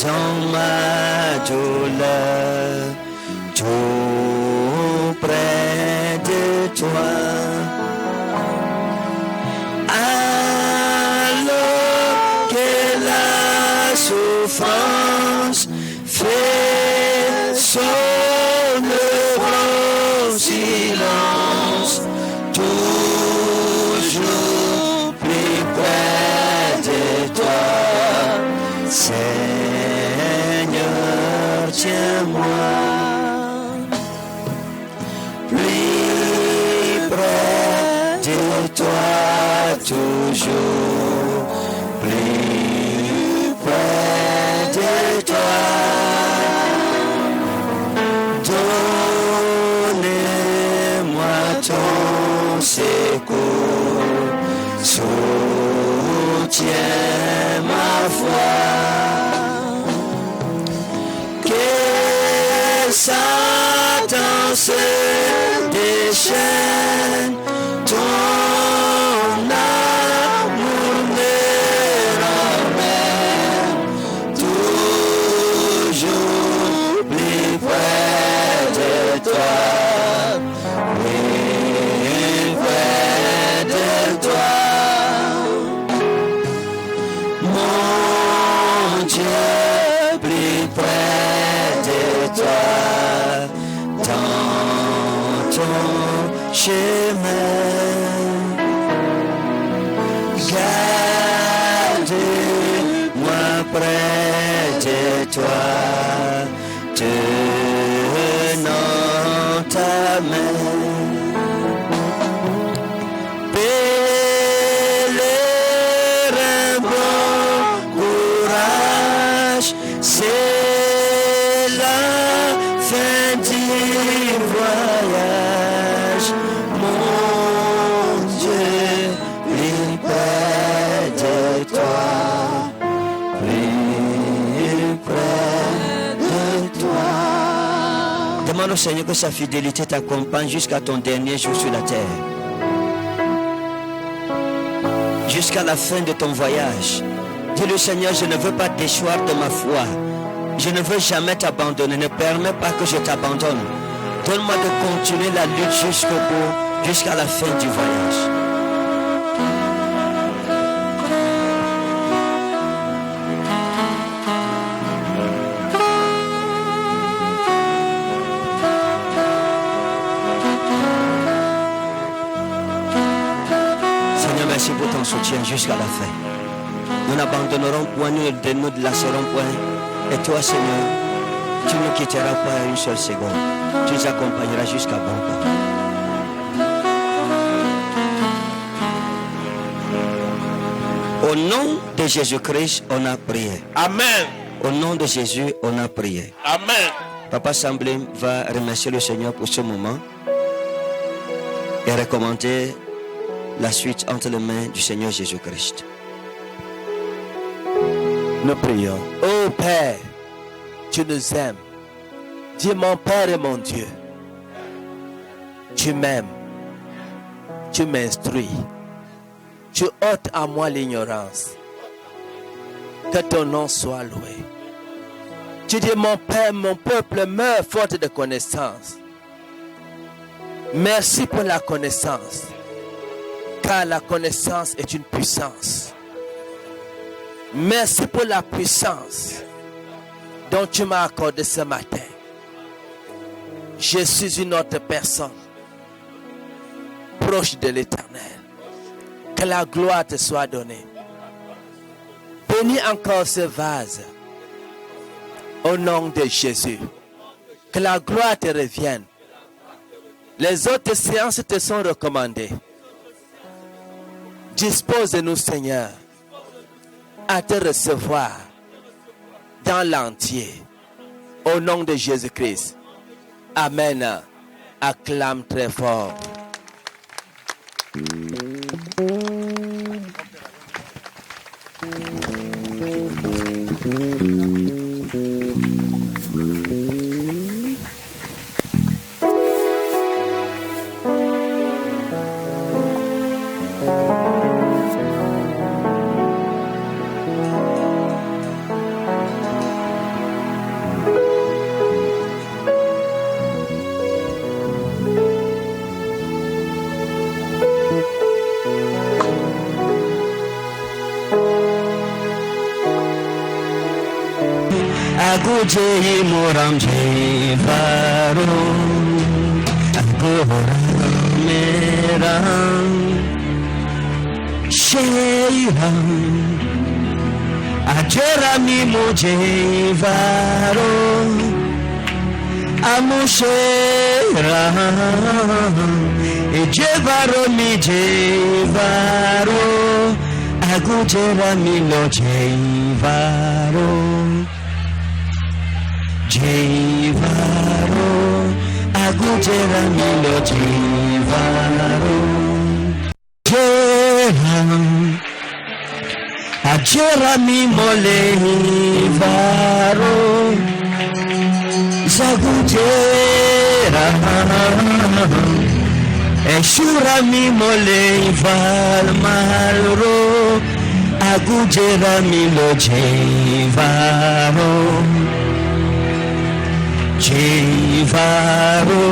dans ma douleur, tout près de toi. Alors que la souffrance fait son grand silence, toujours plus près de toi. Seigneur, tiens-moi plus près de toi toujours, plus près de toi. Donne-moi ton secours, soutiens ma foi. Que Satan se déchaîne, ton amour me ramène toujours plus près de toi, plus près de toi. Mon Dieu, plus près de toi, dans ton chemin. Garde-moi près de toi, tenant ta main. Pèlerin, bon courage, c'est la fin du voyage. Mon Dieu, plus près de toi, plus près de toi. Demande au Seigneur que sa fidélité t'accompagne jusqu'à ton dernier jour sur la terre. Jusqu'à la fin de ton voyage. Dis-le, Seigneur, je ne veux pas déchoir de ma foi. Je ne veux jamais t'abandonner. Ne permets pas que je t'abandonne. Donne-moi de continuer la lutte jusqu'au bout, jusqu'à la fin du voyage. Seigneur, merci pour ton soutien jusqu'à la fin. Nous n'abandonnerons point, nous ne nous lasserons point. Et toi, Seigneur, tu ne quitteras pas une seule seconde. Tu nous accompagneras jusqu'à bon port. Au nom de Jésus-Christ, on a prié. Amen. Au nom de Jésus, on a prié. Amen. Papa Semblé va remercier le Seigneur pour ce moment et recommander la suite entre les mains du Seigneur Jésus-Christ. Nous prions. Ô Père, tu nous aimes. Dis mon Père et mon Dieu. Tu m'aimes. Tu m'instruis. Tu ôtes à moi l'ignorance. Que ton nom soit loué. Tu dis mon Père, mon peuple meurt faute de connaissance. Merci pour la connaissance. Car la connaissance est une puissance. Merci pour la puissance dont tu m'as accordé ce matin. Je suis une autre personne proche de l'Éternel. Que la gloire te soit donnée. Bénis encore ce vase au nom de Jésus. Que la gloire te revienne. Les autres séances te sont recommandées. Dispose-nous, Seigneur, à te recevoir dans l'entier. Au nom de Jésus-Christ. Amen. Acclame très fort. Agujei moramji varo agora meram sheiram Ajerami mojevaro amushera ejevaro mi jevaro agujerami lo jevaro jevaro agujerami lo jevaro Ajerami molevaro Zagujera Eshurami moleval malro Agujerami lo jevaro Jevaro